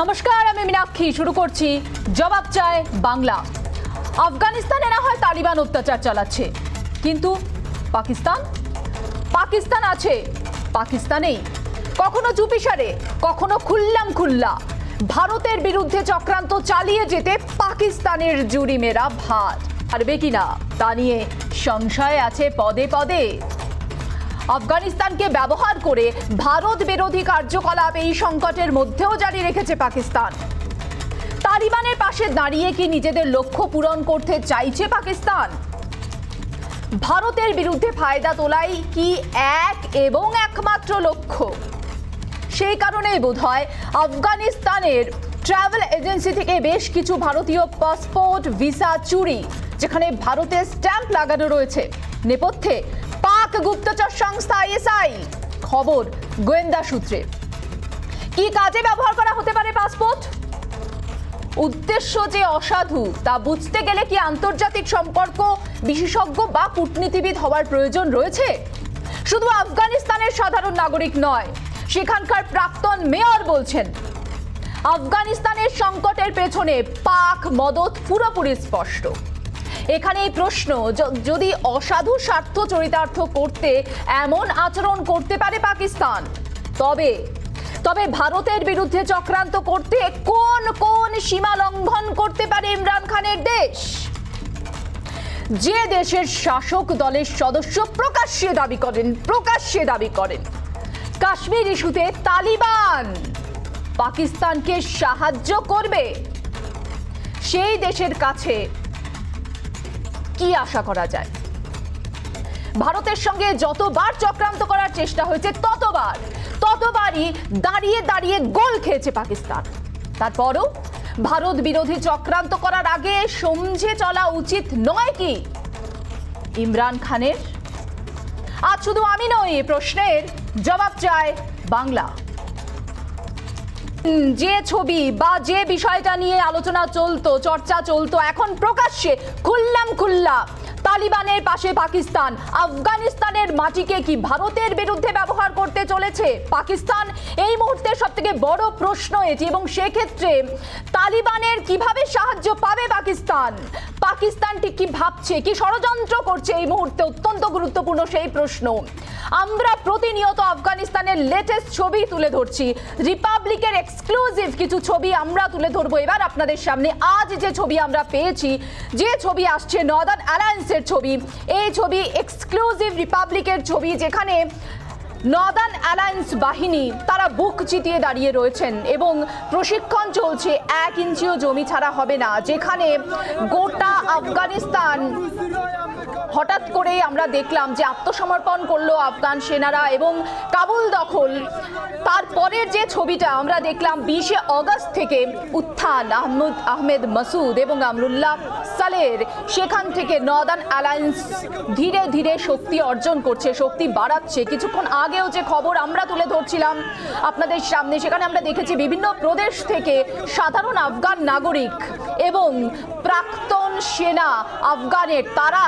নমস্কার, আমি মীনাক্ষী। শুরু করছি জবাব চায় বাংলা। আফগানিস্তানে না হয় তালিবান অত্যাচার চালাচ্ছে, কিন্তু পাকিস্তান আছে, পাকিস্তানেই কখনো চুপিসারে, কখনো খুল্লা ভারতের বিরুদ্ধে চক্রান্ত চালিয়ে যেতে পাকিস্তানের জুরিমেরা ভার পারবে কিনা তা নিয়ে সংশয় আছে পদে পদে। আফগানিস্তানকে ব্যবহার করে ভারত বিরোধী কার্যকলাপ এই সংকটের মধ্যেও জারি রেখেছে পাকিস্তান। তালিবানের পাশে দাঁড়িয়ে কি নিজেদের লক্ষ্য পূরণ করতে চাইছে পাকিস্তান? ভারতের বিরুদ্ধে ফায়দা তোলাই কি এক এবং একমাত্র লক্ষ্য? সেই কারণেই বোধহয় আফগানিস্তানের ট্রাভেল এজেন্সি থেকে বেশ কিছু ভারতীয় পাসপোর্ট ভিসা চুরি, যেখানে ভারতের স্ট্যাম্প লাগানো রয়েছে। নেপথ্যে পাক গুপ্তচর সংস্থা আইএসআই। খবর গোয়েন্দা সূত্রে। কি কাজে ব্যবহার করা হতে পারে পাসপোর্ট? উদ্দেশ্য যে অসাধু তা বুঝতে গেলে কি আন্তর্জাতিক সম্পর্ক বিশেষজ্ঞ বা কূটনীতিবিদ হওয়ার প্রয়োজন রয়েছে? শুধু আফগানিস্তানের সাধারণ নাগরিক নয়, সেখানকার প্রাক্তন মেয়র বলছেন আফগানিস্তানের সংকটের পেছনে পাক মদত পুরোপুরি স্পষ্ট। এখানে এই প্রশ্ন, যদি অসাধু স্বার্থ চরিতার্থ করতে এমন আচরণ করতে পারে পাকিস্তান, তবে ভারতের বিরুদ্ধে চক্রান্ত করতে কোন কোন সীমা লঙ্ঘন করতে পারে ইমরান খানের দেশ? যে দেশের শাসক দলের সদস্য প্রকাশ্যে দাবি করেন কাশ্মীর ইস্যুতে তালিবান পাকিস্তানকে সাহায্য করবে, সেই দেশের কাছে কি আশা করা যায়? ভারতের সঙ্গে যতবার চক্রান্ত করার চেষ্টা হয়েছে ততবারই দাঁড়িয়ে গোল খেয়েছে পাকিস্তান। তারপরও ভারত বিরোধী চক্রান্ত করার আগে সমঝে চলা উচিত নয় কি ইমরান খানের? আজ শুধু আমি নই, প্রশ্নের জবাব চায় বাংলা। যে ছবি বা যে বিষয়টা নিয়ে আলোচনা চলতো, চর্চা চলতো, এখন প্রকাশ্যে খুল্লা তালিবানের পাশে পাকিস্তান। আফগানিস্তানের মাটিকে কি ভারতের বিরুদ্ধে ব্যবহার করতে চলেছে পাকিস্তান? এই মুহূর্তে সবথেকে বড় প্রশ্ন এটি, এবং সেক্ষেত্রে তালিবানের কিভাবে সাহায্য পাবে পাকিস্তানটি কি ভাবছে, কি ষড়যন্ত্র করছে এই মুহূর্তে অত্যন্ত গুরুত্বপূর্ণ সেই প্রশ্ন। আমরা প্রতিনিয়ত আফগানিস্তানের লেটেস্ট ছবি তুলে ধরছি, রিপাবলিকের এক্সক্লুসিভ কিছু ছবি আমরা তুলে ধরবো এবার আপনাদের সামনে। আজ যে ছবি আমরা পেয়েছি, যে ছবি আসছে নর্দার্ন অ্যালায়েন্সের ছবি, এই ছবি এক্সক্লুসিভ রিপাবলিকের ছবি, যেখানে নর্দার্ন অ্যালায়েন্স বাহিনী তারা বুক চিতিয়ে দাঁড়িয়ে রয়েছেন এবং প্রশিক্ষণ চলছে। 1 ইঞ্চিও জমি ছাড়া হবে না, যেখানে গোটা আফগানিস্তান হঠাৎ করে আমরা দেখলাম যে আত্মসমর্পণ করলো আফগান সেনারা এবং কাবুল দখল। তারপরের যে ছবিটা আমরা দেখলাম 20 আগস্ট থেকে উত্থান আহমেদ মাসুদ এবং আমরুল্লাহ সালের, সেখান থেকে নর্দার্ন অ্যালায়েন্স ধীরে ধীরে শক্তি অর্জন করছে, শক্তি বাড়াচ্ছে। কিছুক্ষণ আগেও যে খবর আমরা তুলে ধরছিলাম আপনাদের সামনে, সেখানে আমরা দেখেছি বিভিন্ন প্রদেশ থেকে সাধারণ আফগান নাগরিক এবং প্রাক্তন সেনা আফগানের তারা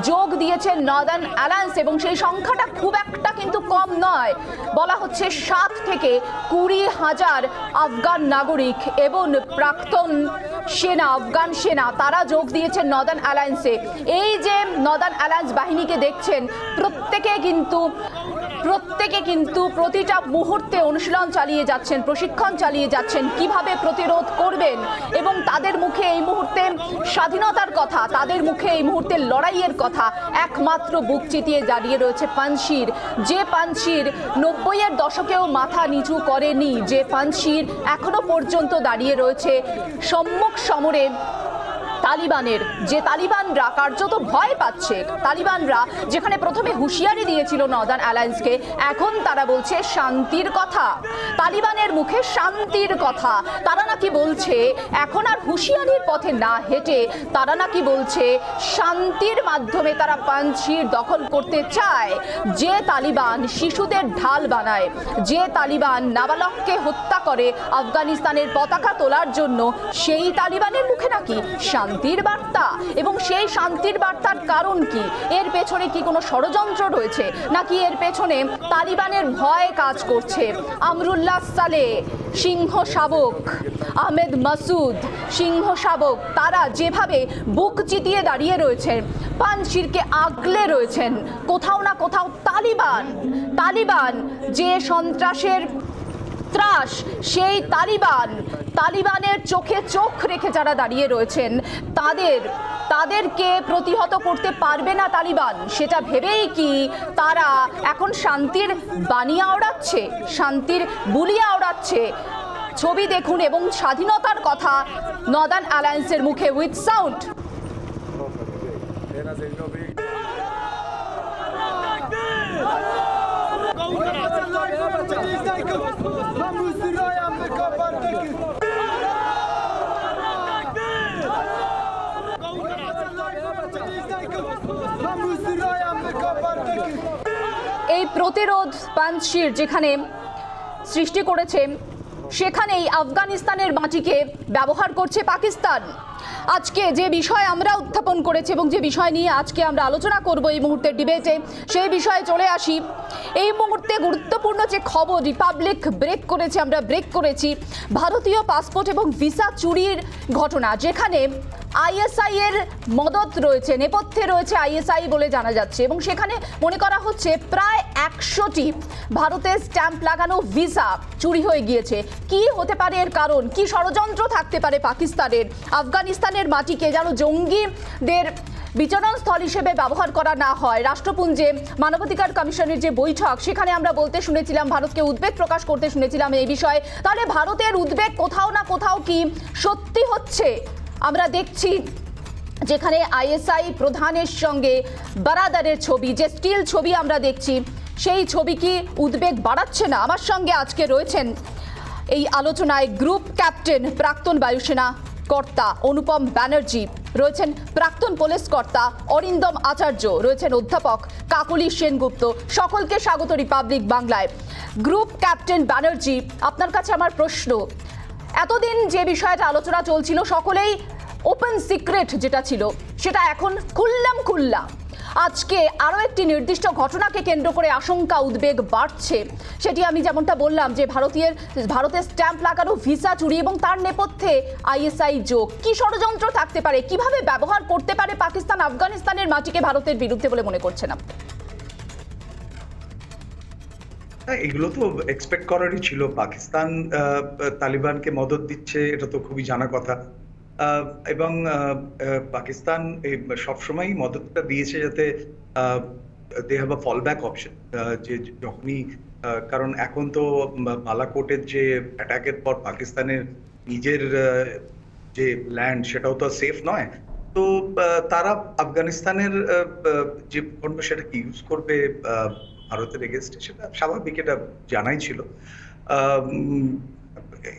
যোগ দিয়েছেন নর্দার্ন অ্যালায়েন্স, এবং সেই সংখ্যাটা খুব একটা কিন্তু কম নয়। বলা হচ্ছে 7 থেকে 20,000 আফগান নাগরিক এবং প্রাক্তন সেনা, আফগান সেনা তারা যোগ দিয়েছেন নর্দার্ন অ্যালায়েন্সে। এই যে নর্দার্ন অ্যালায়েন্স বাহিনীকে দেখছেন, প্রত্যেকে কিন্তু প্রতিটা মুহূর্তে অনুশীলন চালিয়ে যাচ্ছেন, প্রশিক্ষণ চালিয়ে যাচ্ছেন কিভাবে প্রতিরোধ করবেন, এবং তাদের মুখে এই মুহূর্তে স্বাধীনতার কথা, তাদের মুখে এই মুহূর্তে লড়াইয়ের কথা। একমাত্র বুক চিতিয়ে দাঁড়িয়ে রয়েছে পানশির, যে পানশির 90-এর দশকেও মাথা নিচু করেনি, যে পানশির এখনো পর্যন্ত দাঁড়িয়ে রয়েছে সম্মুখ সমরে তালিবানের। যে তালিবানরা কার্যত ভয় পাচ্ছে, তালিবানরা যেখানে প্রথমে হুঁশিয়ারি দিয়েছিল নর্দার্ন অ্যালায়েন্সকে, এখন তারা বলছে শান্তির কথা। তালিবানের মুখে শান্তির কথা। তারা নাকি বলছে এখন আর হুঁশিয়ারির পথে না হেঁটে তারা নাকি বলছে শান্তির মাধ্যমে তারা পাঞ্চির দখল করতে চায়। যে তালিবান শিশুদের ঢাল বানায়, যে তালিবান নাবালককে হত্যা করে আফগানিস্তানের পতাকা তোলার জন্য, সেই তালিবানের মুখে নাকি শান্তি। শান্তির বার্তা, এবং সেই শান্তির বার্তার কারণ কি? এর পেছনে কি কোনো ষড়যন্ত্র রয়েছে, নাকি এর পেছনে তালিবানের ভয় কাজ করছে? আমরুল্লাহ সালেহ সিংহ শাবক, আহমেদ মাসুদ সিংহ শাবক, তারা যেভাবে বুক চিতিয়ে দাঁড়িয়ে রয়েছেন, পানশিরকে আগলে রয়েছেন, কোথাও না কোথাও তালিবান যে সন্ত্রাসের ত্রাস, সেই তালিবানের চোখে চোখ রেখে যারা দাঁড়িয়ে রয়েছেন, তাদেরকে প্রতিহত করতে পারবে না তালিবান, সেটা ভেবেই কি তারা এখন শান্তির বাণী আওড়াচ্ছে, শান্তির বুলি আওড়াচ্ছে? ছবি দেখুন এবং স্বাধীনতার কথা নর্দার্ন অ্যালায়েন্সের মুখে উইথ সাউন্ড। এই প্রতিরোধ পাঞ্চশির যেখানে সৃষ্টি করেছে, সেখানেই আফগানিস্তানের মাটিকে ব্যবহার করছে পাকিস্তান। আজকে যে বিষয় আমরা উত্থাপন করেছি এবং যে বিষয় নিয়ে আজকে আমরা আলোচনা করব এই মুহূর্তের ডিবেটে, সেই বিষয়ে চলে আসি। এই মুহূর্তে গুরুত্বপূর্ণ যে খবর, রিপাবলিক ব্রেক করেছি ভারতীয় পাসপোর্ট এবং ভিসা চুরির ঘটনা, যেখানে আইএসআই এর মদত রয়েছে, নেপথ্যে রয়েছে আইএসআই বলে জানা যাচ্ছে, এবং সেখানে মনে করা হচ্ছে প্রায় 100টি ভারতের স্ট্যাম্প লাগানো ভিসা চুরি হয়ে গিয়েছে। কি হতে পারে এর কারণ? কি ষড়যন্ত্র থাকতে পারে পাকিস্তানের? আফগানিস্তানের মাটিকে যেন জঙ্গিদের বিচরণ স্থল হিসেবে ব্যবহার করা না হয়। রাষ্ট্রপুঞ্জে মানবাধিকার কমিশনের যে বৈঠক, সেখানে আমরা বলতে শুনেছিলাম, ভারতকে উদ্বেগ প্রকাশ করতে শুনেছিলাম এই বিষয়ে। তাহলে ভারতের উদ্বেগ কোথাও না কোথাও কি সত্যি হচ্ছে? আমরা দেখছি যেখানে আইএসআই প্রধানের সঙ্গে বারাদারের ছবি, যে স্টিল ছবি আমরা দেখছি, সেই ছবি কি উদ্বেগ বাড়াচ্ছে না? আমার সঙ্গে আজকে রয়েছেন এই আলোচনায় গ্রুপ ক্যাপ্টেন প্রাক্তন বায়ুসেনা কর্তা অনুপম ব্যানার্জি, রয়েছেন প্রাক্তন পুলিশ কর্তা অরিন্দম আচার্য, রয়েছেন অধ্যাপক কাকলি সেনগুপ্ত। সকলকে স্বাগত রিপাবলিক বাংলায়। গ্রুপ ক্যাপ্টেন ব্যানার্জি, আপনার কাছে আমার প্রশ্ন, এতদিন যে বিষয়টা আলোচনা চলছিল, সকলেই ওপেন সিক্রেট যেটা ছিল, সেটা এখন খুল্লা। আজকে আরও একটি নির্দিষ্ট ঘটনাকে কেন্দ্র করে আশঙ্কা, উদ্বেগ বাড়ছে। সেটি আমি যেমনটা বললাম যে ভারতের স্ট্যাম্প লাগানো ভিসা চুরি এবং তার নেপথ্যে আইএসআই যোগ। কি ষড়যন্ত্র থাকতে পারে? কিভাবে ব্যবহার করতে পারে পাকিস্তান আফগানিস্তানের মাটিকে ভারতের বিরুদ্ধে বলে মনে করছেন আপনি? এগুলো তো এক্সপেক্ট করারই ছিল। পাকিস্তান তালিবানকে মদত দিচ্ছে, এটা তো খুবই জানা কথা। এবং পাকিস্তান সবসময় মদতটা দিয়েছে যাতে they have a fallback option, যে যখনই, কারণ এখন তো বালাকোটের যে অ্যাটাকের পর পাকিস্তানের নিজের যে ল্যান্ড, সেটাও তো সেফ নয়। তো তারা আফগানিস্তানের যে ভূখণ্ড, সেটাকে ইউজ করবে ভারতের এগেনস্টে, সেটা স্বাভাবিক, এটা জানাই ছিল।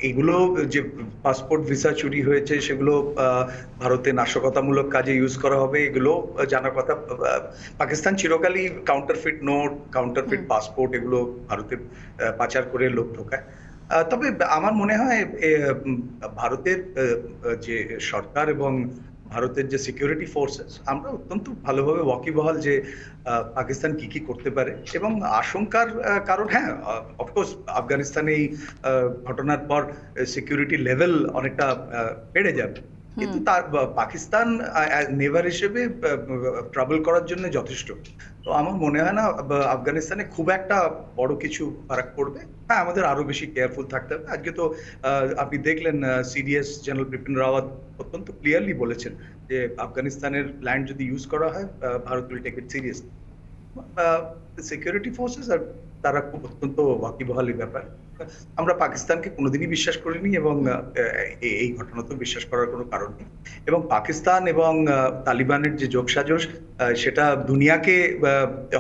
এগুলো যে পাসপোর্ট ভিসা চুরি হয়েছে, সেগুলো ভারতে নাশকতামূলক কাজে ইউজ করা হবে, এগুলো জানার কথা। পাকিস্তান চিরকালই কাউন্টারফিট নোট, কাউন্টারফিট পাসপোর্ট, এগুলো ভারতে পাচার করে লোক ঢোকায়। তবে আমার মনে হয় ভারতের যে সরকার এবং ভারতের যে সিকিউরিটি ফোর্সেস, আমরা অত্যন্ত ভালোভাবে ওয়াকিবহাল যে পাকিস্তান কি করতে পারে। এবং আশঙ্কার কারণ, হ্যাঁ, অফকোর্স আফগানিস্তানে এই ঘটনার পর সিকিউরিটি লেভেল অনেকটা বেড়ে যাবে, কিন্তু তার পাকিস্তান নেভার হিসেবে ট্রাভেল করার জন্য যথেষ্ট। তো আমার মনে হয় না আফগানিস্তানে খুব একটা বড় কিছু ফারাক পড়বে। হ্যাঁ, আমাদের আরো বেশি কেয়ারফুল থাকতে হবে। আজকে তো আপনি দেখলেন সিডিএস জেনারেল বিপিন রাওয়াত অত্যন্ত ক্লিয়ারলি বলেছেন যে আফগানিস্তানের ল্যান্ড যদি ইউজ করা হয়, Bharat will take it seriously. Security forces আর তারা খুব অত্যন্ত ওয়াকিবহাল এই ব্যাপার। আমরা পাকিস্তানকে কোনোদিনই বিশ্বাস করিনি এবং এই ঘটনা তো বিশ্বাস করার কোনো কারণ নেই। এবং পাকিস্তান এবং তালিবানের যে যোগসাজশ, সেটা দুনিয়াকে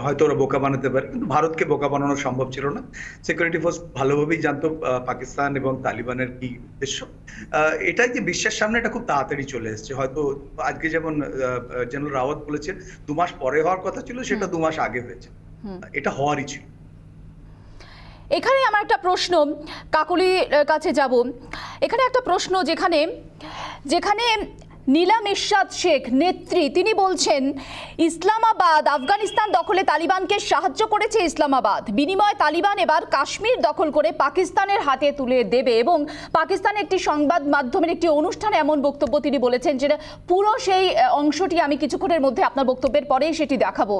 হয়তো ওরা বোকা বানাতে পারে, কিন্তু ভারতকে বোকা বানানো সম্ভব ছিল না। সিকিউরিটি ফোর্স ভালোভাবেই জানতো পাকিস্তান এবং তালিবানের কি উদ্দেশ্য। এটাই যে বিশ্বের সামনে এটা খুব তাড়াতাড়ি চলে এসেছে। হয়তো আজকে যেমন জেনারেল রাওয়াত বলেছেন 2 মাস পরে হওয়ার কথা ছিল, সেটা 2 মাস আগে হয়েছে। এটা হওয়ারই ছিল। এখানে আমার একটা প্রশ্ন, কাকলির কাছে যাব। এখানে একটা প্রশ্ন, যেখানে নীলাম ইরশাদ শেখ নেত্রী তিনি বলছেন ইসলামাবাদ আফগানিস্তান দখলে তালিবানকে সাহায্য করেছে ইসলামাবাদ, বিনিময়ে তালিবান এবার কাশ্মীর দখল করে পাকিস্তানের হাতে তুলে দেবে। এবং পাকিস্তানের একটি সংবাদ মাধ্যমের একটি অনুষ্ঠানে এমন বক্তব্য তিনি বলেছেন, যেটা পুরো সেই অংশটি আমি কিছুক্ষণের মধ্যে আপনার বক্তব্যের পরেই সেটি দেখাবো।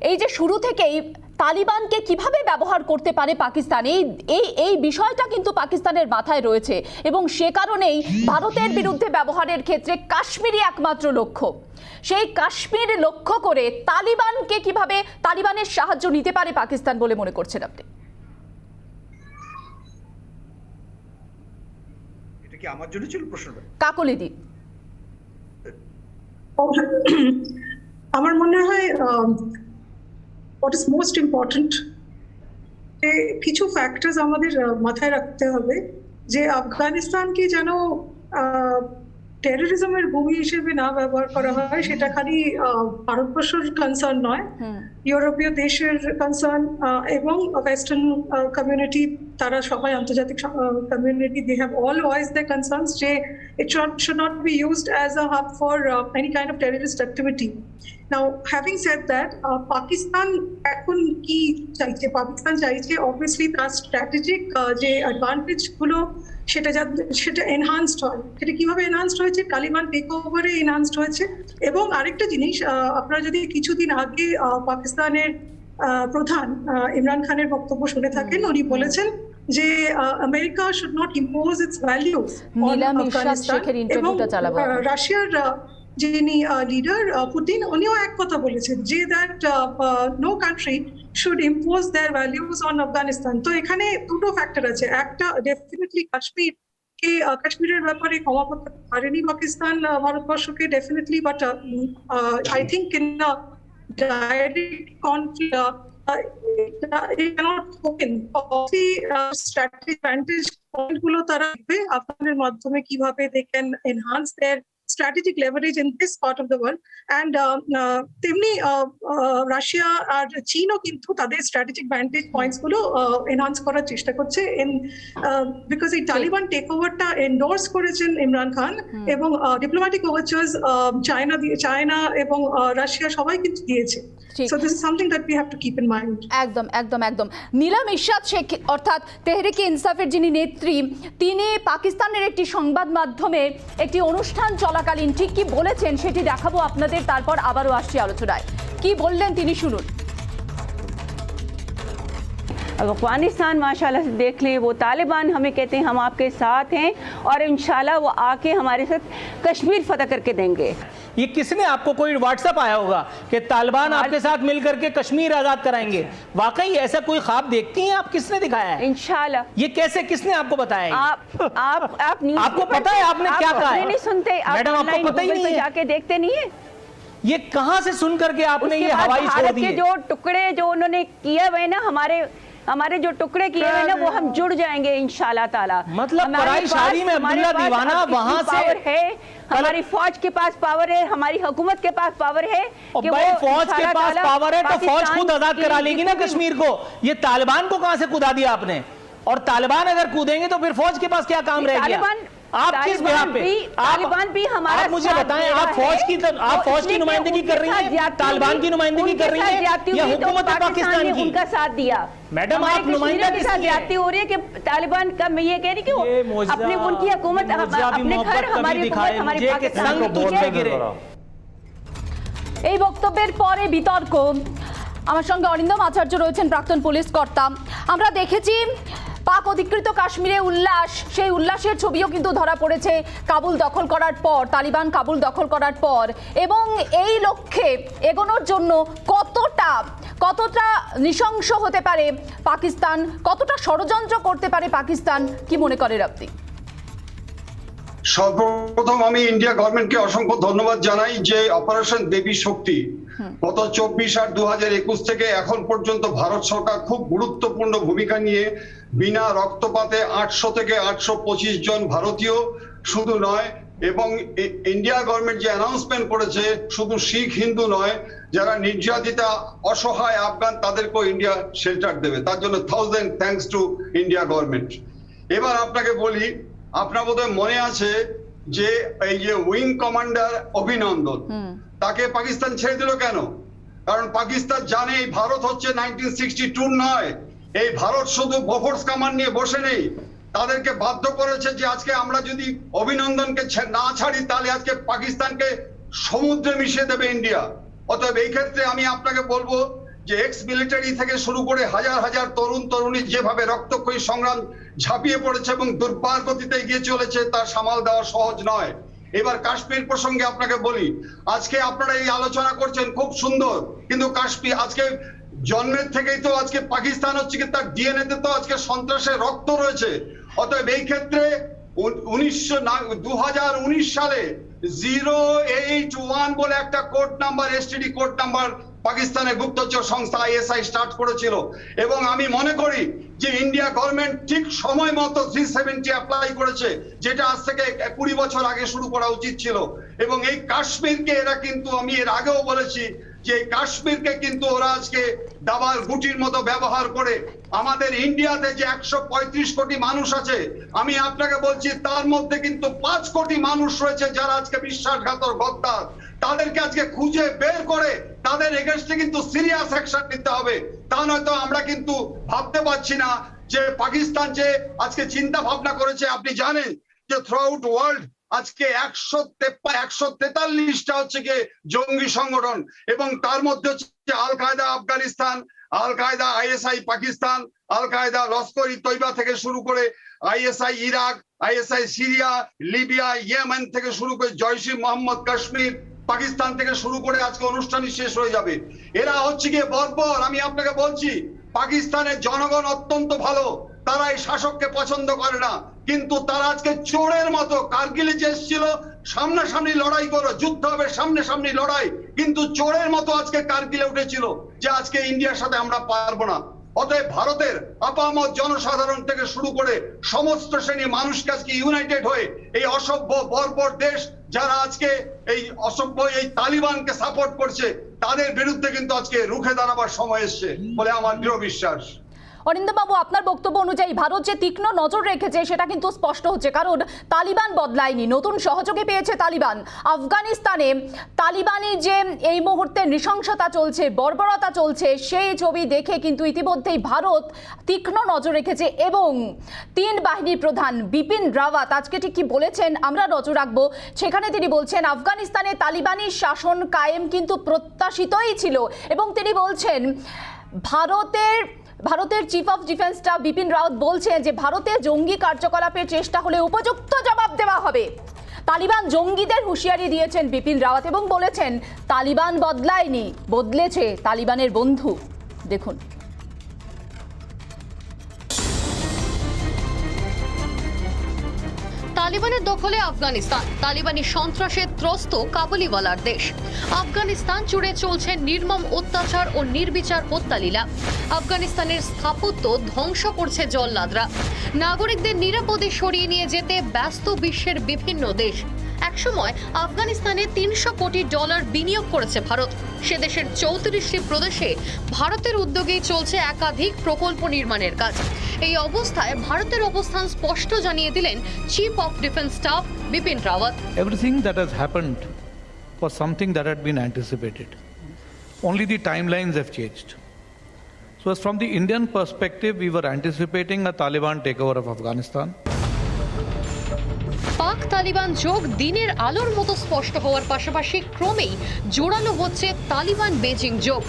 এই যে শুরু থেকেই তালিবানকে কিভাবে ব্যবহার করতে পারে পাকিস্তান, এই বিষয়টা কিন্তু পাকিস্তানের মাথায় রয়েছে এবং সে কারণেই ভারতের বিরুদ্ধে ব্যবহারের ক্ষেত্রে কাশ্মীরই একমাত্র লক্ষ্য। সেই কাশ্মীর লক্ষ্য করে তালিবানকে কিভাবে তালিবানের সাহায্য নিতে পারে পাকিস্তান বলে মনে করছেন আপনি? এটা কি আমার জন্য ছিল প্রশ্নটা? কাকলিদি, আমার মনে হয় what is most important কিছু ফ্যাক্টরস আমাদের মাথায় রাখতে হবে, যে আফগানিস্তানকে যেন টেররিজমের ভূমি হিসেবে না ব্যবহার করা হয়। সেটা খালি ভারতবর্ষের কনসার্ন নয়, ইউরোপীয় দেশের কনসার্ন এবং ওয়েস্টার্ন কমিউনিটি, তারা সবাই আন্তর্জাতিক community, they have all voice their concerns যে it should not be used as a hub for any kind of terrorist activity. Now, having said that, Pakistan এখন কি চাইছে? পাকিস্তান চাইছে obviously তার স্ট্র্যাটেজিক যে অ্যাডভান্টেজ গুলো সেটা এনহান্সড হয়। সেটা কিভাবে এনহান্সড হয়েছে? তালিবান টেক ওভারে এনহান্সড হয়েছে। এবং আরেকটা জিনিস, আপনারা যদি কিছুদিন আগে পাকিস্তানের প্রধান ইমরান খানের বক্তব্য শুনে থাকেন, উনি বলেছেন যে America should not impose it's values on Afghanistan. এবং রাশিয়ার যিনি লিডার পুতিন, উনিও এক কথা বলেছেন যে that no country should impose their values on Afghanistan. তো এখানে দুটো ফ্যাক্টর আছে। একটা, ডেফিনেটলি কাশ্মীরের ব্যাপারে ক্ষমা করতে পারেনি পাকিস্তান ভারতবর্ষকে, definitely, but I think in direct conflict it cannot open the strategic advantage point গুলো তারা দেখবে আফগানের মাধ্যমে কিভাবে they can enhance their strategic leverage in this part of the world. And তেমনি রাশিয়া আর চীনও কিন্তু তাদের স্ট্র্যাটেজিক ভ্যান্টেজ পয়েন্টস গুলো enhance করার চেষ্টা করছে, বিকজ এই তালিবান টেক ওভারটা এন্ডোর্স করেছেন ইমরান খান, এবং ডিপ্লোম্যাটিক ওভারচার্স চায়না এবং রাশিয়া সবাই কিন্তু দিয়েছে। So this is something that we have to keep in mind. একদম একদম একদম। নীলাম ইরশাদ শেখ অর্থাৎ তেহরিকে ইনসাফের যিনি নেত্রী, তিনি পাকিস্তানের একটি সংবাদ মাধ্যমে একটি অনুষ্ঠান চলাকালীন ঠিক কি বলেছেন সেটি দেখাবো আপনাদের, তারপর আবারও আসছি আলোচনায়। কি বললেন তিনি শুনুন। अफगानिस्तान माशाल्लाह से देख लें, वो तालिबान हमें कहते हैं हम आपके साथ हैं और इंशाल्लाह वो आके हमारे साथ कश्मीर फतह करके देंगे। ये किसने आपको कोई व्हाट्सएप आया होगा कि तालिबान आपके साथ मिलकर के कश्मीर आजाद कराएंगे? वाकई ऐसा कोई ख्वाब देखती हैं आप? किसने दिखाया है? इंशाल्लाह। ये कैसे, किसने आपको बताया? आप न्यूज़ आपको पता है आपने क्या कहा है? नहीं सुनते मैडम, आपको पता ही नहीं है, जाके देखते नहीं है। ये कहां से सुन करके आपने ये हवाई छोड़ दी? जो टुकड़े जो उन्होंने किए हुए ना, हमारे जो टुकड़े किए हुए ना, वो हम जुड़ जाएंगे इंशाल्लाह ताला। मतलब पराई शादी में अब्दुल्ला दीवाना वहां से है, हमारी फौज के पास पावर है, हमारी हुकूमत के पास पावर है कि भाई फौज के पास पावर है तो फौज खुद आजाद करा लेगी ना कश्मीर को। ये तालिबान को कहां से कूदा दिया आपने? और तालिबान अगर कूदेंगे तो फिर फौज के पास क्या काम रह गया? आप किस बिहार पे? तालिबान भी हमारा, आप मुझे बताएं, आप फौज की नुमाइंदगी कर रही हैं, तालिबान की नुमाइंदगी कर रही हैं या हुकूमत पाकिस्तान की? उनका साथ दिया। मैडम, आप नुमाइंदा के साथ ज्यादती हो रही है कि तालिबान का, मैं ये कह रही कि अपने उनकी हुकूमत, अपने घर, हमारी हुकूमत, हमारी पाकिस्तान पे गिरे। এই বক্তব্যের পরে বিতর্ক। আমার সঙ্গে অরিন্দম আচার্য রয়েছেন, প্রাক্তন পুলিশ কর্তা। আমরা দেখেছি পাক অধিকৃত কাশ্মীরে উল্লাস, সেই উল্লাসের ছবিও কিন্তু ধরা পড়েছে কাবুল দখল করার পর, তালিবান কাবুল দখল করার পর। এবং এই লক্ষ্যে এগোনোর জন্য কতটা নৃশংস হতে পারে পাকিস্তান, কতটা ষড়যন্ত্র করতে পারে পাকিস্তান, কি মনে করেন আপনি? সর্বপ্রথম আমি ইন্ডিয়া গভর্নমেন্টকে অসংখ্য ধন্যবাদ জানাই যে অপারেশন দেবী শক্তি গত 24 আর 2021 থেকে এখন পর্যন্ত ভারত সরকার খুব গুরুত্বপূর্ণ ভূমিকা নিয়ে বিনা রক্তপাতে 800 থেকে 825 জন ভারতীয় শুধু নয়, এবং ইন্ডিয়া গভর্নমেন্ট যে অ্যানাউন্সমেন্ট করেছে শুধু শিখ হিন্দু নয়, যারা নির্যাতিতা অসহায় আফগান তাদেরকেও ইন্ডিয়া শেল্টার দেবে। তার জন্য 1000 থ্যাঙ্কস টু ইন্ডিয়া গভর্নমেন্ট। এবার আপনাকে বলি, আপনার বোধহয় মনে আছে যে এই যে উইং কমান্ডার অভিনন্দন, তাকে পাকিস্তান ছেড়ে দিল কেন? কারণ পাকিস্তান জানে এই ভারত হচ্ছে 1962 নয়, এই ভারত শুধু বোফোর্স কামান নিয়ে বসে নেই, তাদেরকে বাধ্য করেছে যে আজকে আমরা যদি অভিনন্দনকে না ছাড়ি তাহলে আজকে পাকিস্তানকে সমুদ্রে মিশিয়ে দেবে ইন্ডিয়া। অতএব এই ক্ষেত্রে আমি আপনাকে বলবো যে এক্স মিলিটারি থেকে শুরু করে হাজার হাজার তরুণ তরুণী যেভাবে রক্তক্ষয়ী সংগ্রাম ঝাঁপিয়ে পড়েছে এবং দুর্বার গতিতে এগিয়ে চলেছে, তার সামাল দেওয়া সহজ নয়। এবার কাশ্মীর প্রসঙ্গে আপনাকে বলি, আজকে আপনারা এই আলোচনা করছেন খুব সুন্দর, কিন্তু কাশ্মীর আজকে জন্মের থেকেই তো আজকে পাকিস্তান হচ্ছে কি তার ডিএনএ তে তো আজকে সন্ত্রাসের রক্ত রয়েছে। অতএব এই ক্ষেত্রে 2019 সালে 081 বলে একটা code number, STD code number পাকিস্তানের গুপ্তচর সংস্থা আইএসআই স্টার্ট করেছিল, এবং আমি মনে করি যে ইন্ডিয়া গভর্নমেন্ট ঠিক সময় মতো 370 অ্যাপ্লাই করেছে, যেটা আজ থেকে 20 বছর আগে শুরু করা উচিত ছিল। এবং এই কাশ্মীরকে এরা কিন্তু, আমি এর আগেও বলেছি যে এই কাশ্মীরকে কিন্তু ওরা আজকে দাবার গুটির মতো ব্যবহার করে আমাদের ইন্ডিয়াতে যে 135 কোটি মানুষ আছে, আমি আপনাকে বলছি তার মধ্যে কিন্তু 5 কোটি মানুষ রয়েছে যারা আজকে বিশ্বাসঘাতক গদ্দার। তাদেরকে আজকে খুঁজে বের করে তাদের এগেইনস্টে কিন্তু সিরিয়াস অ্যাকশন নিতে হবে, তা নয়তো আমরা কিন্তু ভাবতে পারছি না যে পাকিস্তান যে আজকে চিন্তা ভাবনা করেছে। আপনি জানেন যে থ্রু আউট ওয়ার্ল্ড আজকে 143টা হচ্ছে গিয়ে জঙ্গি সংগঠন, এবং তার মধ্যে হচ্ছে আল কায়দা আফগানিস্তান, আল কায়দা আইএসআই পাকিস্তান, আল কায়দা লস্কর ই তৈবা থেকে শুরু করে ISI Iraq, ISI Syria, Libya, Yemen থেকে শুরু করে জয়শি মোহাম্মদ কাশ্মীর, পাকিস্তান থেকে শুরু করে আজকে অনুষ্ঠানই শেষ হয়ে যাবে। এরা হচ্ছে গিয়ে বর্বর। আমি আপনাকে বলছি পাকিস্তানের জনগণ অত্যন্ত ভালো, তারা এই শাসককে পছন্দ করে না, কিন্তু তারা আজকে চোরের মতো কারগিলে যে এসেছিল সামনাসামনি লড়াই করো, যুদ্ধ হবে সামনাসামনি লড়াই, কিন্তু চোরের মতো আজকে কারগিলে উঠেছিল যে আজকে ইন্ডিয়ার সাথে আমরা পারবো না। অতএব ভারতের আপামর জনসাধারণ থেকে শুরু করে সমস্ত শ্রেণীর মানুষকে আজকে ইউনাইটেড হয়ে এই অসভ্য বর্বর দেশ যারা আজকে এই অসভ্য এই তালিবানকে সাপোর্ট করছে, তাদের বিরুদ্ধে কিন্তু আজকে রুখে দাঁড়াবার সময় এসছে বলে আমার দৃঢ় বিশ্বাস। অরিন্দম বাবু, আপনার বক্তব্য অনুযায়ী ভারত যে তীক্ষ্ণ নজর রেখেছে সেটা কিন্তু স্পষ্ট হচ্ছে, কারণ তালিবান বদলায়নি, নতুন সহযোগী পেয়েছে তালিবান। আফগানিস্তানে তালিবানের যে এই মুহূর্তে নৃশংসতা চলছে, বর্বরতা চলছে, সেই ছবি দেখে কিন্তু ইতিমধ্যেই ভারত তীক্ষ্ণ নজর রেখেছে। এবং 3 বাহিনীর প্রধান বিপিন রাওয়াত আজকে ঠিক কি বলেছেন আমরা নজর রাখবো। সেখানে তিনি বলছেন আফগানিস্তানে তালিবানি শাসন কায়েম কিন্তু প্রত্যাশিতই ছিল, এবং তিনি বলছেন ভারতের chief of defence staff Bipin Rawat বলছেন যে ভারতের জঙ্গি কার্যকলাপের চেষ্টা হলে উপযুক্ত জবাব দেওয়া হবে। তালিবান জঙ্গিদের হুঁশিয়ারি দিয়েছেন বিপিন রাওয়াত এবং বলেছেন তালিবান বদলায়নি, বদলেছে তালিবানের বন্ধু। দেখুন। তালিবানের দখলে আফগানিস্তান, তালিবানি সন্ত্রাসে ত্রস্ত কাবুলিওয়ালার দেশ। আফগানিস্তান জুড়ে চলছে নির্মম অত্যাচার ও নির্বিচার হত্যালীলা। আফগানিস্তানের স্থাপত্য ধ্বংস করছে জল্লাদরা। নাগরিকদের নিরাপদে সরিয়ে নিয়ে যেতে ব্যস্ত বিশ্বের বিভিন্ন দেশ। একসময় আফগানিস্তানে $300 কোটি বিনিয়োগ করেছে ভারত। সে দেশের 34টি প্রদেশে ভারতের উদ্যোগেই চলছে একাধিক প্রকল্প নির্মাণের কাজ। এই অবস্থায় ভারতের অবস্থান স্পষ্ট জানিয়ে দিলেন chief of defence staff Bipin Rawat. Everything that has happened was something that had been anticipated. Only the timelines have changed. So as from the Indian perspective, we were anticipating a Taliban takeover of Afghanistan. পাক তালিবান যোগ দিনের আলোর মতো স্পষ্ট হওয়ার পাশাপাশি ক্রমেই জোরালো হচ্ছে তালিবান বেজিং যোগ।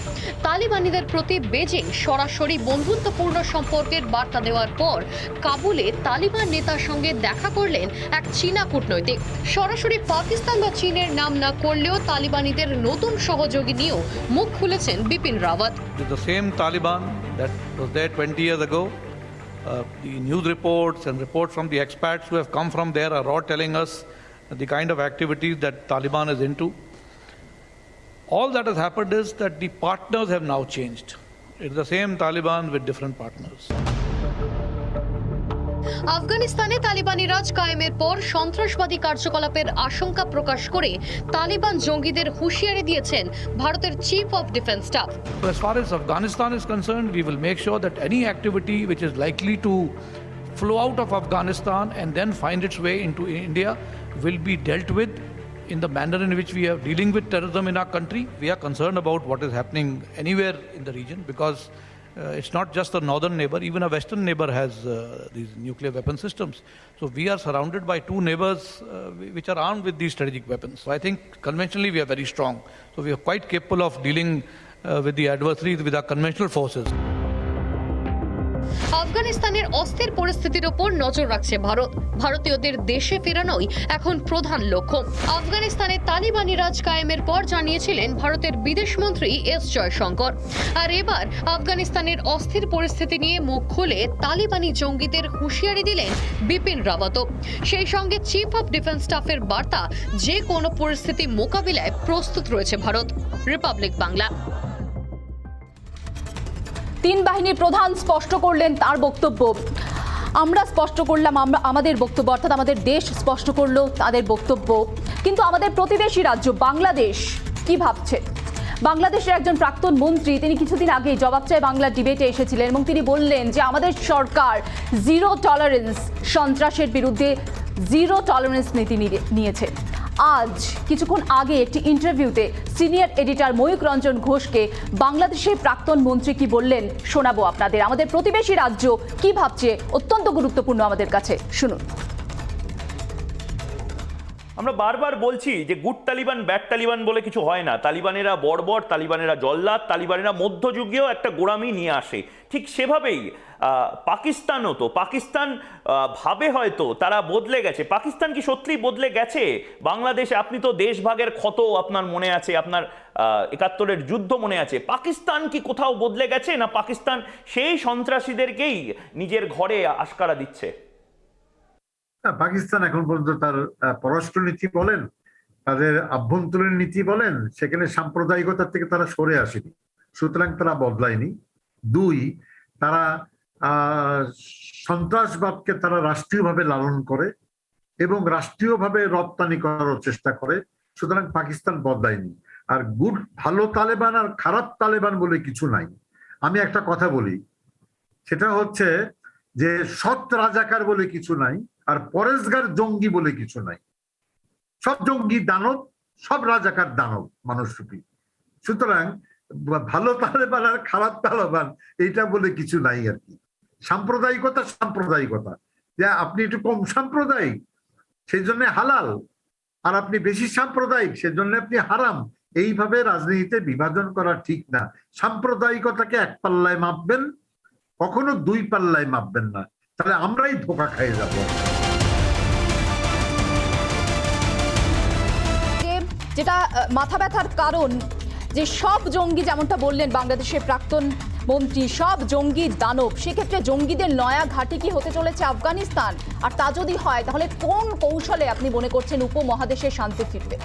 তালিবানিদের প্রতি বেজিং সরাসরি বন্ধুত্বপূর্ণ সম্পর্কের বার্তা দেওয়ার পর কাবুলে তালিবান নেতার সঙ্গে দেখা করলেন এক চীনা কূটনৈতিক। সরাসরি পাকিস্তান বা চীনের নাম না করলেও তালিবানিদের নতুন সহযোগী নিয়েও মুখ খুলেছেন Bipin Rawat. The same Taliban that was there 20 years ago, the news reports and reports from the expats who have come from there are all telling us the kind of activities that Taliban is into. All that has happened is that the partners have now changed. It's the same Taliban with different partners. আফগানিস্তানে তালিবানি রাজ কায়েমের পর সন্ত্রাসবাদী কার্যকলাপের আশঙ্কা প্রকাশ করে তালিবান জঙ্গিদের হুঁশিয়ারি দিয়েছেন ভারতের chief of defence staff. So as far as Afghanistan is concerned, we will make sure that any activity which is likely to flow out of Afghanistan and then find its way into India will be dealt with in the manner in which we are dealing with terrorism in our country. We are concerned about what is happening anywhere in the region because it's not just a northern neighbor, even a western neighbor has these nuclear weapon systems. So we are surrounded by two neighbors which are armed with these strategic weapons. So I think conventionally we are very strong. So we are quite capable of dealing with the adversaries with our conventional forces. আফগানিস্তানের অস্থির পরিস্থিতির ওপর নজর রাখছে ভারত। ভারতীয়দের দেশে ফেরানোই এখন প্রধান লক্ষ্য। আফগানিস্তানে তালিবানি রাজ কায়েমের পর জানিয়েছিলেন ভারতের বিদেশমন্ত্রী এস জয়শঙ্কর। আর এবার আফগানিস্তানের অস্থির পরিস্থিতি নিয়ে মুখ খুলে তালিবানি জঙ্গিদের হুঁশিয়ারি দিলেন বিপিন রাওয়াতও। সেই সঙ্গে চিফ অফ ডিফেন্স স্টাফের বার্তা, যে কোনো পরিস্থিতি মোকাবিলায় প্রস্তুত রয়েছে ভারত। রিপাবলিক বাংলা। তিন বাহিনীর প্রধান স্পষ্ট করলেন তার বক্তব্য। আমরা স্পষ্ট করলাম আমাদের বক্তব্য, অর্থাৎ আমাদের দেশ স্পষ্ট করলো তাদের বক্তব্য। কিন্তু আমাদের প্রতিবেশী রাজ্য বাংলাদেশ কি ভাবছে? বাংলাদেশের একজন প্রাক্তন মন্ত্রী তিনি কিছুদিন আগে জবাব চায় বাংলা ডিবেটে এসেছিলেন এবং তিনি বললেন যে আমাদের সরকার জিরো টলারেন্স, সন্ত্রাসের বিরুদ্ধে জিরো টলারেন্স নীতি নিয়েছে। আজ কিছুক্ষণ আগে একটি ইন্টারভিউতে সিনিয়র এডিটর ময়ূক রঞ্জন ঘোষকে বাংলাদেশের প্রাক্তন মন্ত্রী কি বললেন শোনাবো আপনাদের। আমাদের প্রতিবেশী রাজ্য কি ভাবছে অত্যন্ত গুরুত্বপূর্ণ আমাদের কাছে, শুনুন। আমরা বারবার বলছি যে গুড তালিবান ব্যাড তালিবান বলে কিছু হয় না। তালিবানেরা বর্বর, তালিবানেরা জল্লাদ, তালিবানেরা মধ্যযুগীয় একটা গোড়ামি নিয়ে আসে। ঠিক সেভাবেই পাকিস্তানও তো, পাকিস্তান ভাবে হয়তো তারা বদলে গেছে। পাকিস্তান কি সত্যিই বদলে গেছে? বাংলাদেশে আপনি তো দেশভাগের ক্ষত আপনার মনে আছে, আপনার ৭১-এর যুদ্ধ মনে আছে। পাকিস্তান কি কোথাও বদলে গেছে, না পাকিস্তান সেই সন্ত্রাসীদেরকেই নিজের ঘরে আশকারা দিচ্ছে? পাকিস্তান এখন পর্যন্ত তার পররাষ্ট্র নীতি বলেন, তাদের আভ্যন্তরীণ নীতি বলেন, সেখানে সাম্প্রদায়িকতার থেকে তারা সরে আসেনি, সুতরাং তারা বদলায়নি। দুই, তারা সন্ত্রাসবাদকে তারা রাষ্ট্রীয়ভাবে লালন করে এবং রাষ্ট্রীয়ভাবে রপ্তানি করার চেষ্টা করে, সুতরাং পাকিস্তান বদলায়নি। আর ভালো তালেবান আর খারাপ তালেবান বলে কিছু নাই। আমি একটা কথা বলি, সেটা হচ্ছে যে সৎ রাজাকার বলে কিছু নাই, আর পরেশগার জঙ্গি বলে কিছু নাই। সব জঙ্গি দানব, সব রাজাকার দানব মানুষরূপী। সুতরাং ভালো তালেবান আর খারাপ তালেবান এইটা বলে কিছু নাই আর কি। সাম্প্রদায়িকতা সাম্প্রদায়িকতা, যে আপনি একটু কম সাম্প্রদায়িক সেই জন্য হালাল, আর আপনি বেশি সাম্প্রদায়িক সেজন্য আপনি হারাম। এইভাবে রাজনীতিতে বিভাজন করা ঠিক না। সাম্প্রদায়িকতাকে এক পাল্লায় মাপবেন, কখনো দুই পাল্লায় মাপবেন না, তাহলে আমরাই ধোঁকা খেয়ে যাব। যেটা মাথা ব্যথার কারণ যে সব জঙ্গি, যেমনটা বললেন বাংলাদেশের প্রাক্তন মন্ত্রী, সব জঙ্গি দানব। সেক্ষেত্রে জঙ্গিদের নয়া ঘাঁটি কি হতে চলেছে আফগানিস্তান? আর তা যদি হয় তাহলে কোন কৌশলে আপনি মনে করছেন উপমহাদেশে শান্তি ফিরবে?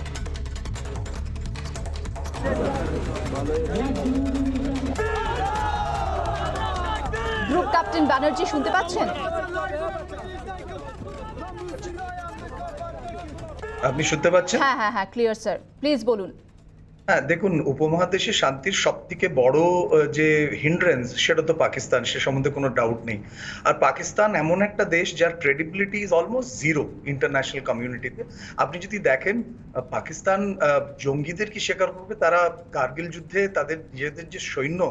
গ্রুপ ক্যাপ্টেন ব্যানার্জি শুনতে পাচ্ছেন? আপনি শুনতে পাচ্ছেন? হ্যাঁ হ্যাঁ হ্যাঁ, ক্লিয়ার স্যার, প্লিজ বলুন। হ্যাঁ, দেখুন, উপমহাদেশে শান্তির সব থেকে বড় যে হিন্ড্রেন্স সেটা তো পাকিস্তান, সে সম্বন্ধে কোনো ডাউট নেই। আর পাকিস্তান এমন একটা দেশ যার credibility is almost zero international কমিউনিটিতে। আপনি যদি দেখেন পাকিস্তান জঙ্গিদের কি স্বীকার করবে? তারা কার্গিল যুদ্ধে তাদের নিজেদের যে সৈন্য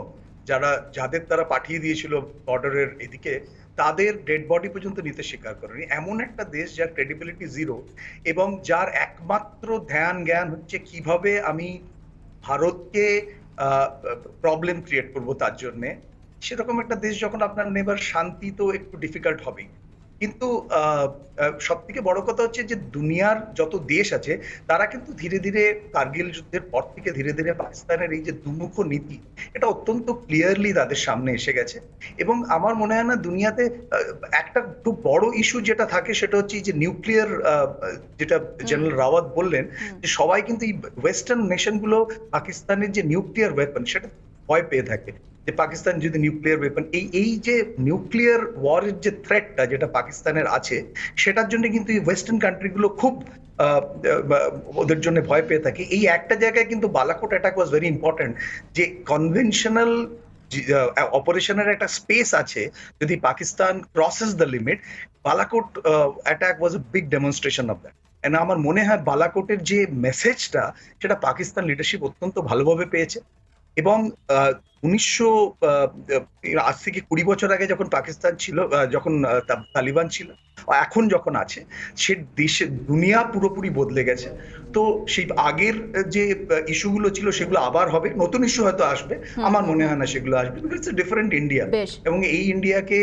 যাদের তারা পাঠিয়ে দিয়েছিল বর্ডারের এদিকে, তাদের ডেড বডি পর্যন্ত নিতে স্বীকার করেনি। এমন একটা দেশ যার ক্রেডিবিলিটি জিরো এবং যার একমাত্র ধ্যান জ্ঞান হচ্ছে কিভাবে আমি ভারতকে প্রবলেম ক্রিয়েট করবো তার জন্যে, সেরকম একটা দেশ যখন আপনার নেবার, শান্তি তো একটু ডিফিকাল্ট হবেই। কিন্তু সব থেকে বড় কথা হচ্ছে যে দুনিয়ার যত দেশ আছে তারা কিন্তু ধীরে ধীরে কার্গিল যুদ্ধের পর থেকে ধীরে ধীরে পাকিস্তানের এই যে দুমুখ নীতি, এটা অত্যন্ত ক্লিয়ারলি তাদের সামনে এসে গেছে। এবং আমার মনে হয় না দুনিয়াতে একটা খুব বড় ইস্যু যেটা থাকে সেটা হচ্ছে যে নিউক্লিয়ার, যেটা জেনারেল রাওয়াত বললেন যে সবাই কিন্তু এই ওয়েস্টার্ন নেশনগুলো পাকিস্তানের যে নিউক্লিয়ার ওয়েপন সেটা ভয় পেয়ে থাকে, যে পাকিস্তান যদি নিউক্লিয়ার ওয়েপন, এই যে নিউক্লিয়ার ওয়ারের যে থ্রেটটা যেটা পাকিস্তানের আছে, সেটার জন্য কিন্তু এই ওয়েস্টার্ন কান্ট্রিগুলো খুব ওদের জন্য ভয় পেয়ে থাকে। এই একটা জায়গায় কিন্তু Balakot attack was very important, যে কনভেনশনাল অপারেশনের একটা স্পেস আছে, যদি Pakistan crosses the limit, Balakot attack was a big demonstration of that. And আমার মনে হয় বালাকোটের যে মেসেজটা, সেটা পাকিস্তান লিডারশিপ অত্যন্ত ভালোভাবে পেয়েছে। এবং 1900 আজ থেকে 20 বছর আগে যখন পাকিস্তান ছিল, যখন তালিবান ছিল, এখন যখন আছে, সে দেশে দুনিয়া পুরোপুরি বদলে গেছে। তো সেই আগের যে ইস্যুগুলো ছিল সেগুলো আবার হবে, নতুন ইস্যু হয়তো আসবে, আমার মনে হয় না সেগুলো আসবে, because it's a different India. এবং এই ইন্ডিয়াকে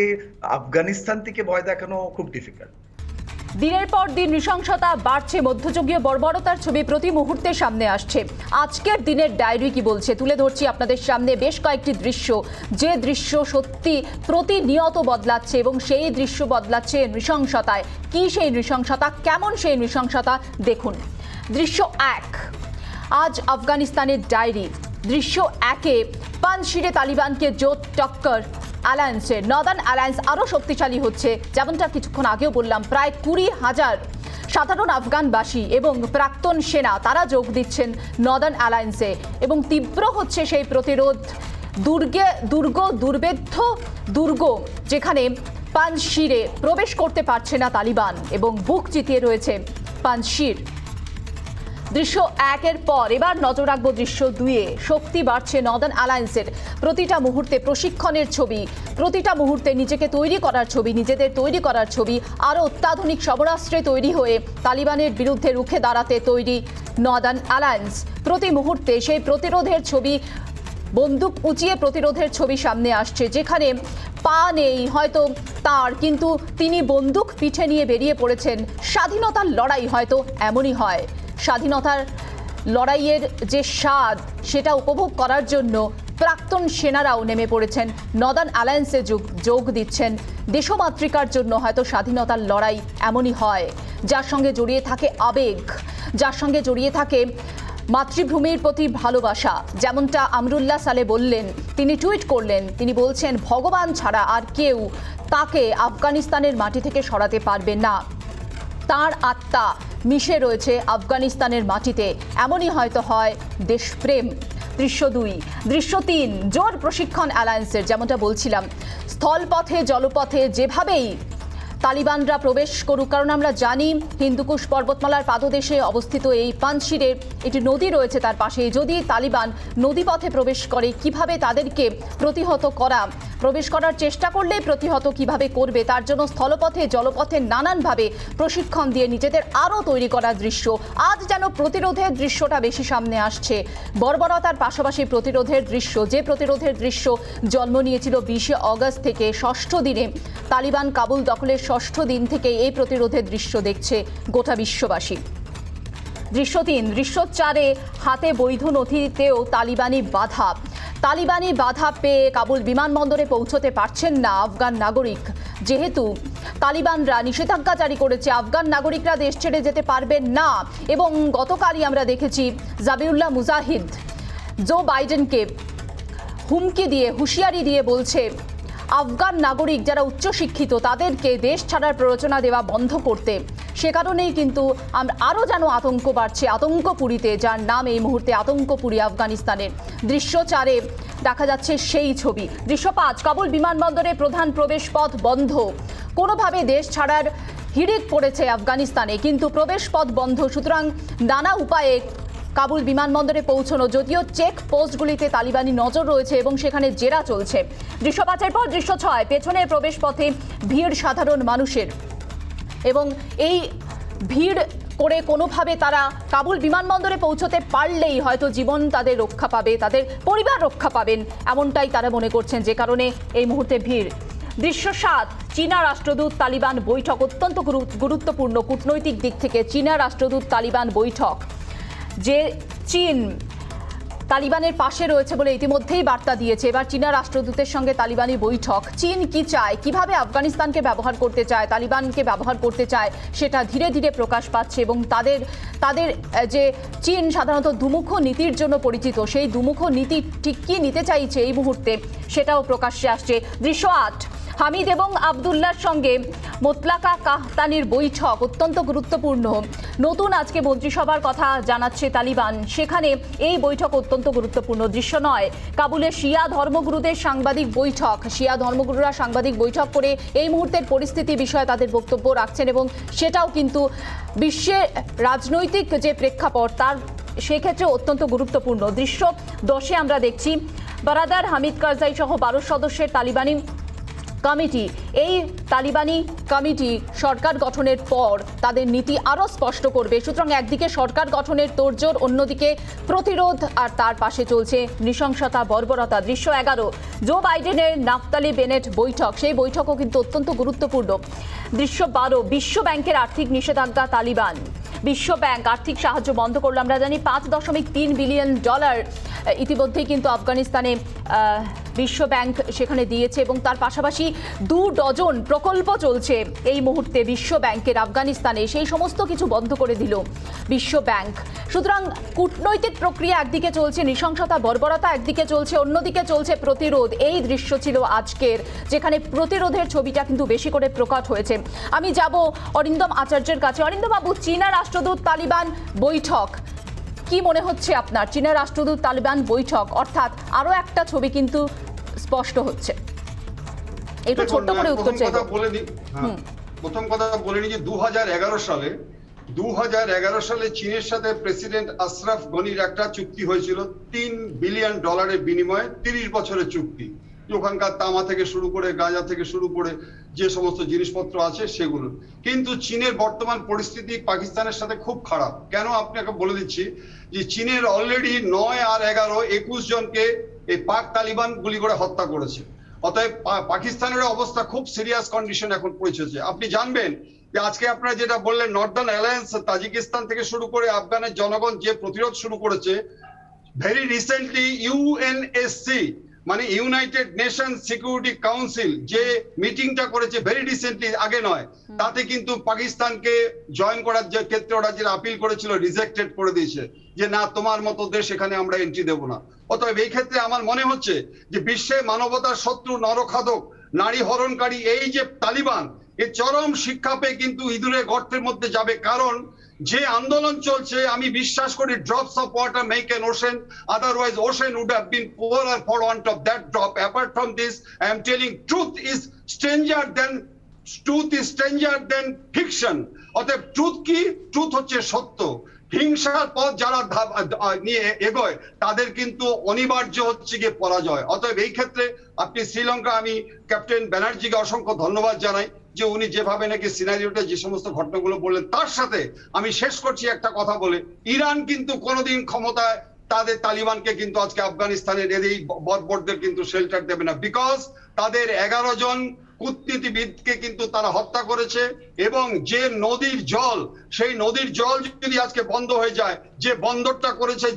আফগানিস্তান থেকে ভয় দেখানো খুব ডিফিকাল্ট। দিনের পর দিন নৃশংসতা বাড়ছে, মধ্যযুগীয় বর্বরতার ছবি প্রতি মুহূর্তে সামনে আসছে। আজকের দিনের ডায়েরি কি বলছে তুলে ধরছি আপনাদের সামনে বেশ কয়েকটি দৃশ্য, যে দৃশ্য সত্যি প্রতিনিয়ত বদলাচ্ছে এবং সেই দৃশ্য বদলাচ্ছে নৃশংসতায়। কি সেই নৃশংসতা, কেমন সেই নৃশংসতা দেখুন। দৃশ্য 1, আজ আফগানিস্তানের ডায়েরি। দৃশ্য 1-এ পানশিরে তালিবানকে জোট টক্কর অ্যালায়েন্সের। নর্দার্ন অ্যালায়েন্স আরও শক্তিশালী হচ্ছে, যেমনটা কিছুক্ষণ আগেও বললাম। প্রায় 20,000 সাধারণ আফগানবাসী এবং প্রাক্তন সেনা তারা যোগ দিচ্ছেন নর্দার্ন অ্যালায়েন্সে এবং তীব্র হচ্ছে সেই প্রতিরোধ। দুর্গ যেখানে পানশিরে প্রবেশ করতে পারছে না তালিবান এবং বুক চিতিয়ে রয়েছে পানশির। দৃশ্য 1-এর পর এবার নজর রাখবো দৃশ্য 2-এ। শক্তি বাড়ছে নর্দার্ন অ্যালায়েন্সের। প্রতিটা মুহূর্তে প্রশিক্ষণের ছবি, প্রতিটা মুহূর্তে নিজেকে তৈরি করার ছবি, নিজেদের তৈরি করার ছবি। আরও অত্যাধুনিক সমরাস্ত্রে তৈরি হয়ে তালিবানের বিরুদ্ধে রুখে দাঁড়াতে তৈরি নর্দার্ন অ্যালায়েন্স। প্রতি মুহূর্তে সেই প্রতিরোধের ছবি, বন্দুক উঁচিয়ে প্রতিরোধের ছবি সামনে আসছে। যেখানে পা নেই হয়তো তার, কিন্তু তিনি বন্দুক পিঠে নিয়ে বেরিয়ে পড়েছেন। স্বাধীনতার লড়াই হয়তো এমনই হয়। স্বাধীনতার লড়াইয়ের যে স্বাদ, সেটা উপভোগ করার জন্য প্রাক্তন সেনারাও নেমে পড়েছেন, নর্দার্ন অ্যালায়েন্সে যোগ দিচ্ছেন। দেশমাতৃকার জন্য হয়তো স্বাধীনতার লড়াই এমনই হয়, যার সঙ্গে জড়িয়ে থাকে আবেগ, যার সঙ্গে জড়িয়ে থাকে মাতৃভূমির প্রতি ভালোবাসা। যেমনটা আমরুল্লাহ সালে বললেন, তিনি টুইট করলেন, তিনি বলছেন ভগবান ছাড়া আর কেউ তাকে আফগানিস্তানের মাটি থেকে সরাতে পারবে না। তার আত্মা মিশে রয়েছে আফগানিস্তানের মাটিতে। এমনই হয়তো হয় দেশপ্রেম। দৃশ্য 2। দৃশ্য 3, জোর প্রশিক্ষণ অ্যালায়েন্সের। যেমনটা বলছিলাম, স্থলপথে জলপথে যেভাবেই তালিবানরা প্রবেশ করুক, কারণ আমরা জানি হিন্দুকুশ পর্বতমালার পাদদেশে অবস্থিত এই পানশিরে একটি নদী রয়েছে তার পাশে। যদি তালিবান নদীপথে প্রবেশ করে, কিভাবে তাদেরকে প্রতিহত করা, প্রবেশ করার চেষ্টা করলেই প্রতিহত কিভাবে করবে, তার জন্য স্থলপথে জলপথে নানানভাবে প্রশিক্ষণ দিয়ে নিজেদের আরও তৈরি করার দৃশ্য। আজ যেন প্রতিরোধের দৃশ্যটা বেশি সামনে আসছে, বর্বরতার পাশাপাশি প্রতিরোধের দৃশ্য। যে প্রতিরোধের দৃশ্য জন্ম নিয়েছিল 20 আগস্ট থেকে, 6ষ্ঠ দিনে তালিবান কাবুল দখলের 6ষ্ঠ দিন থেকে এই প্রতিরোধের দৃশ্য দেখছে গোটা বিশ্ববাসী। দৃশ্য 3। দৃশ্য 4-এ হাতে বৈধ নথিতেও তালিবানি বাধা পেয়ে কাবুল বিমানবন্দরে পৌঁছতে পারছেন না আফগান নাগরিক। যেহেতু তালিবানরা নিষেধাজ্ঞা জারি করেছে, আফগান নাগরিকরা দেশ ছেড়ে যেতে পারবেন না। এবং গতকালই আমরা দেখেছি জাবিউল্লাহ মুজাহিদ জো বাইডেনকে হুঁশিয়ারি দিয়ে বলছে আফগান নাগরিক যারা উচ্চশিক্ষিত তাদেরকে দেশ ছাড়ার প্ররোচনা দেওয়া বন্ধ করতে। সে কারণেই কিন্তু আমরা আরও যেন আতঙ্ক বাড়ছে আতঙ্কপুরীতে, যার নাম এই মুহূর্তে আতঙ্কপুরী আফগানিস্তানের। দৃশ্য 4-এ দেখা যাচ্ছে সেই ছবি। দৃশ্য 5, কাবুল বিমানবন্দরে প্রধান প্রবেশ পথ বন্ধ। কোনোভাবে দেশ ছাড়ার হিড়িক পড়েছে আফগানিস্তানে, কিন্তু প্রবেশ পথ বন্ধ। সুতরাং নানা উপায়ে কাবুল বিমানবন্দরে পৌঁছানো, যদিও চেক পোস্টগুলিতে তালিবানি নজর রয়েছে এবং সেখানে জেরা চলছে। দৃশ্য 5-এর পর দৃশ্য 6, পেছনের প্রবেশ পথে ভিড় সাধারণ মানুষের এবং এই ভিড় করে কোনোভাবে তারা কাবুল বিমানবন্দরে পৌঁছতে পারলেই হয়তো জীবন তাদের রক্ষা পাবে, তাদের পরিবার রক্ষা পাবেন, এমনটাই তারা মনে করছেন, যে কারণে এই মুহূর্তে ভিড়। দৃশ্য 7, চীনা রাষ্ট্রদূত তালিবান বৈঠক। অত্যন্ত গুরুত্বপূর্ণ কূটনৈতিক দিক থেকে চীনা রাষ্ট্রদূত তালিবান বৈঠক। যে চীন তালিবানের পাশে রয়েছে বলে ইতিমধ্যেই বার্তা দিয়েছে, এবার চীনা রাষ্ট্রদূতের সঙ্গে তালিবানি বৈঠক। চীন কি চায়, কিভাবে আফগানিস্তানকে ব্যবহার করতে চায়, তালিবানকে ব্যবহার করতে চায়, সেটা ধীরে ধীরে প্রকাশ পাচ্ছে। এবং তাদের যে চীন সাধারণত দুমুখ নীতির জন্য পরিচিত, সেই দুমুখ নীতি ঠিক কী নিতে চাইছে এই মুহূর্তে, সেটাও প্রকাশ্যে আসছে। দৃশ্য 8, হামিদ এবং আব্দুল্লাহর সঙ্গে মোতলাকা কাহতানির বৈঠক অত্যন্ত গুরুত্বপূর্ণ। নতুন আজকে মন্ত্রিসভার কথা জানাচ্ছে তালিবান, সেখানে এই বৈঠক অত্যন্ত গুরুত্বপূর্ণ দৃশ্য নয়। কাবুলে শিয়া ধর্মগুরুদের সাংবাদিক বৈঠক, শিয়া ধর্মগুরুরা সাংবাদিক বৈঠক করে এই মুহূর্তের পরিস্থিতি বিষয়ে তাদের বক্তব্য রাখছেন এবং সেটাও কিন্তু বিশ্বের রাজনৈতিক যে প্রেক্ষাপট তার সেক্ষেত্রে অত্যন্ত গুরুত্বপূর্ণ। দৃশ্য 10-এ আমরা দেখছি বারাদার হামিদ কারজাই সহ 12 সদস্যের তালিবানি কমিটি। এই তালিবানি কমিটি সরকার গঠনের পর তাদের নীতি আরও স্পষ্ট করবে। সুতরাং একদিকে সরকার গঠনের তোড়জোড়, অন্যদিকে প্রতিরোধ, আর তার পাশে চলছে নৃশংসতা, বর্বরতা। দৃশ্য 11, জো বাইডেনের নাফতালি বেনেট বৈঠক, সেই বৈঠকও কিন্তু অত্যন্ত গুরুত্বপূর্ণ। দৃশ্য 12, বিশ্ব ব্যাংকের আর্থিক নিষেধাজ্ঞা তালিবান। বিশ্ব ব্যাংক আর্থিক সাহায্য বন্ধ করলো। আমরা জানি $5.3 বিলিয়ন ইতিমধ্যেই কিন্তু আফগানিস্তানে বিশ্ব ব্যাংক সেখানে দিয়েছে এবং তার পাশাপাশি 2 ডজন প্রকল্প চলছে এই মুহূর্তে বিশ্ব ব্যাংকের আফগানিস্তানে, সেই সমস্ত কিছু বন্ধ করে দিল বিশ্ব ব্যাংক। সুতরাং কূটনৈতিক প্রক্রিয়া একদিকে চলছে, নৃশংসতা বর্বরতা একদিকে চলছে, অন্যদিকে চলছে প্রতিরোধ। এই দৃশ্য ছিল আজকের, যেখানে প্রতিরোধের ছবিটা কিন্তু বেশি করে প্রকট হয়েছে। আমি যাব অরিন্দম আচার্যের কাছে। অরিন্দম বাবু, চীনা রাষ্ট্রদূত তালিবান বৈঠক, কি মনে হচ্ছে আপনার? চীনা রাষ্ট্রদূত তালিবান বৈঠক, অর্থাৎ আরো একটা ছবি কিন্তু স্পষ্ট হচ্ছে। একটু ছোট্ট করে উত্তর চাই। প্রথম কথা বলে নি যে 2011 সালে চীনের সাথে প্রেসিডেন্ট আশরাফ গনির একটা চুক্তি হয়েছিল $3 বিলিয়ন বিনিময়ে, 30 বছরের চুক্তি। ওখানকার তামা থেকে শুরু করে গাঁজা থেকে শুরু করে যে সমস্ত জিনিসপত্র আছে সেগুলো। কিন্তু চীনের বর্তমান পরিস্থিতি পাকিস্তানের সাথে খুব খারাপ। কেন আপনাকে বলে দিচ্ছি যে চীনের অলরেডি 9 আর 11, 21 জনকে এই পাক তালিবান গুলি করে হত্যা করেছে। অতএব পাকিস্তানের অবস্থা খুব সিরিয়াস কন্ডিশন এখন পৌঁছেছে। আপনি জানবেন যে আজকে আপনারা যেটা বললেন, নর্দার্ন অ্যালায়েন্স তাজিকিস্তান থেকে শুরু করে আফগানের জনগণ যে প্রতিরোধ শুরু করেছে, ভেরি রিসেন্টলি ইউএনএসসি মানে ইউনাইটেড নেশন সিকিউরিটি কাউন্সিল যে মিটিংটা করেছে ভেরি রিসেন্টলি, আগে নয়, তাতে কিন্তু পাকিস্তানকে জয়েন করার যে ক্ষেত্রে ওরা যে আপিল করেছিল রিজেক্টেড করে দিয়েছে যে না, তোমার মতো দেশ এখানে আমরা এন্ট্রি দেব না। অতএব এই ক্ষেত্রে আমার মনে হচ্ছে যে বিশ্বে মানবতার শত্রু, নরখাদক, নারী হরণকারী এই যে তালিবান, এর চরম শিক্ষা পেয়ে কিন্তু ইঁদুরের গর্তের মধ্যে যাবে। কারণ যে আন্দোলন চলছে, আমি বিশ্বাস করি drops of water make an ocean, otherwise ocean would have been poorer for want of that drop. Apart from this, I am telling truth is stranger than fiction. অতএব ট্রুথ কি? ট্রুথ হচ্ছে সত্য। হিংসার পথ যারা নিয়ে এগোয় তাদের কিন্তু অনিবার্য হচ্ছে গিয়ে পরাজয়। অতএব এই ক্ষেত্রে আপনি শ্রীলঙ্কা, আমি ক্যাপ্টেন ব্যানার্জিকে অসংখ্য ধন্যবাদ জানাই যে উনি যেভাবে নাকি সিনারিওটা যে সমস্ত ঘটনাগুলো বললেন। তার সাথে আমি শেষ করছি একটা কথা বলে, ইরান কিন্তু কোনোদিন ক্ষমতায় তাদের তালিবানকে কিন্তু আজকে আফগানিস্তানের এই বর্বরদের কিন্তু শেল্টার দেবে না। বিকজ তাদের 11 জন কূটনীতিবিদকে কিন্তু তারা হত্যা করেছে এবং যে নদীর জল, সেই নদীর জল যদি আজকে বন্ধ হয়ে যায়, যে বন্দরটা করেছে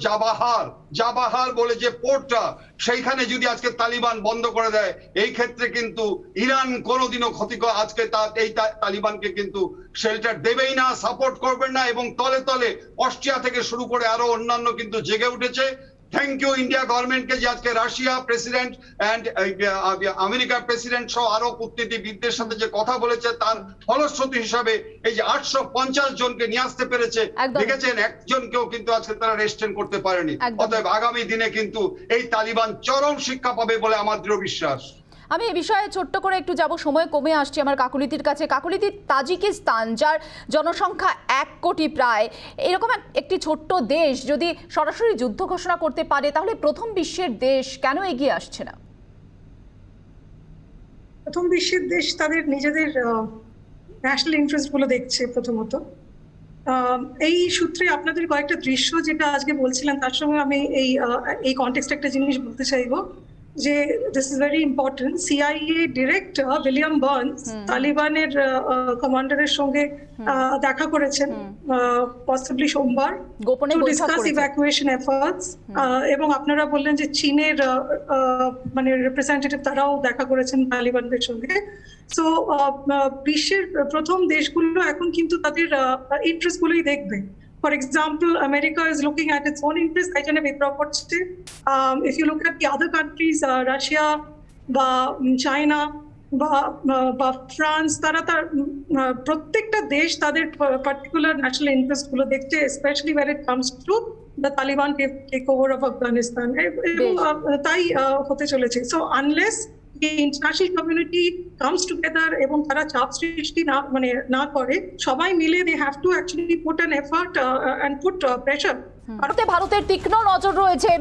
জাবাহার বলে যে পোর্টটা, সেইখানে যদি আজকে তালিবান বন্ধ করে দেয়, এই ক্ষেত্রে কিন্তু ইরান কোনোদিনও ক্ষতিকর আজকে এই তালিবানকে কিন্তু শেল্টার দেবেই না, সাপোর্ট করবেন না। এবং তলে তলে অস্ট্রিয়া থেকে শুরু করে আরো অন্যান্য কিন্তু জেগে উঠেছে। থ্যাংক ইউ ইন্ডিয়া গভর্নমেন্টকে যে আজকে রাশিয়া প্রেসিডেন্ট এন্ড আমেরিকার প্রেসিডেন্ট সহ আরো কূটনীতিবিদদের সাথে যে কথা বলেছে, তার ফলশ্রুতি হিসাবে এই যে 850 জনকে নিয়ে আসতে পেরেছে। দেখেছেন, একজনকেও কিন্তু আজকে তারা রেস্টেন করতে পারেনি। অতএব আগামী দিনে কিন্তু এই তালিবান চরম শিক্ষা পাবে বলে আমার দৃঢ় বিশ্বাস। আমি এই বিষয়ে ছোট্ট করে একটু যাব, সময় কমে আসছে আমার কাকুলিতির কাছে। কাকুলিতি, তাজিকিস্তান যার জনসংখ্যা 1 কোটি প্রায়, এরকম একটি ছোট্ট দেশ যদি সরাসরি যুদ্ধ ঘোষণা করতে পারে, তাহলে প্রথম বিশ্বের দেশ কেন এগিয়ে আসছে না? প্রথম বিশ্বের দেশ তাদের নিজেদের ন্যাশনাল ইন্টারেস্ট গুলো দেখছে প্রথমত। এই সূত্রে আপনাদের কয়েকটা দৃশ্য যেটা আজকে বলছিলাম, তার সঙ্গে আমি এই কনটেক্সটে একটা জিনিস বলতে চাইবো যে this is very important. CIA director William Burns তালিবানের কমান্ডারের সঙ্গে দেখা করেছেন পসিবলি সোমবার, গোপনে ডিসকাস ইভ্যাকুয়েশন এফর্টস। এবং আপনারা বললেন যে চীনের মানে রিপ্রেজেন্টেটিভ তারাও দেখা করেছেন তালিবানদের সঙ্গে। সো বিশ্বের প্রথম দেশগুলো এখন কিন্তু তাদের ইন্টারেস্ট গুলোই দেখবে। For example, America is looking at its own interest. If you look at the other countries, Russia, China, বা ফ্রান্স, তারা তার প্রত্যেকটা দেশ তাদের পার্টিকুলার ন্যাশনাল ইন্টারেস্ট গুলো দেখছে, specially where it comes to the Taliban takeover of Afghanistan, এবং তাই হতে চলেছে। So unless the international community comes together এবং তারা চাপ সৃষ্টি না করে, সবাই মিলে they have to actually put an effort and put pressure. ভারতের তীক্ষ্ণ নজর রয়েছে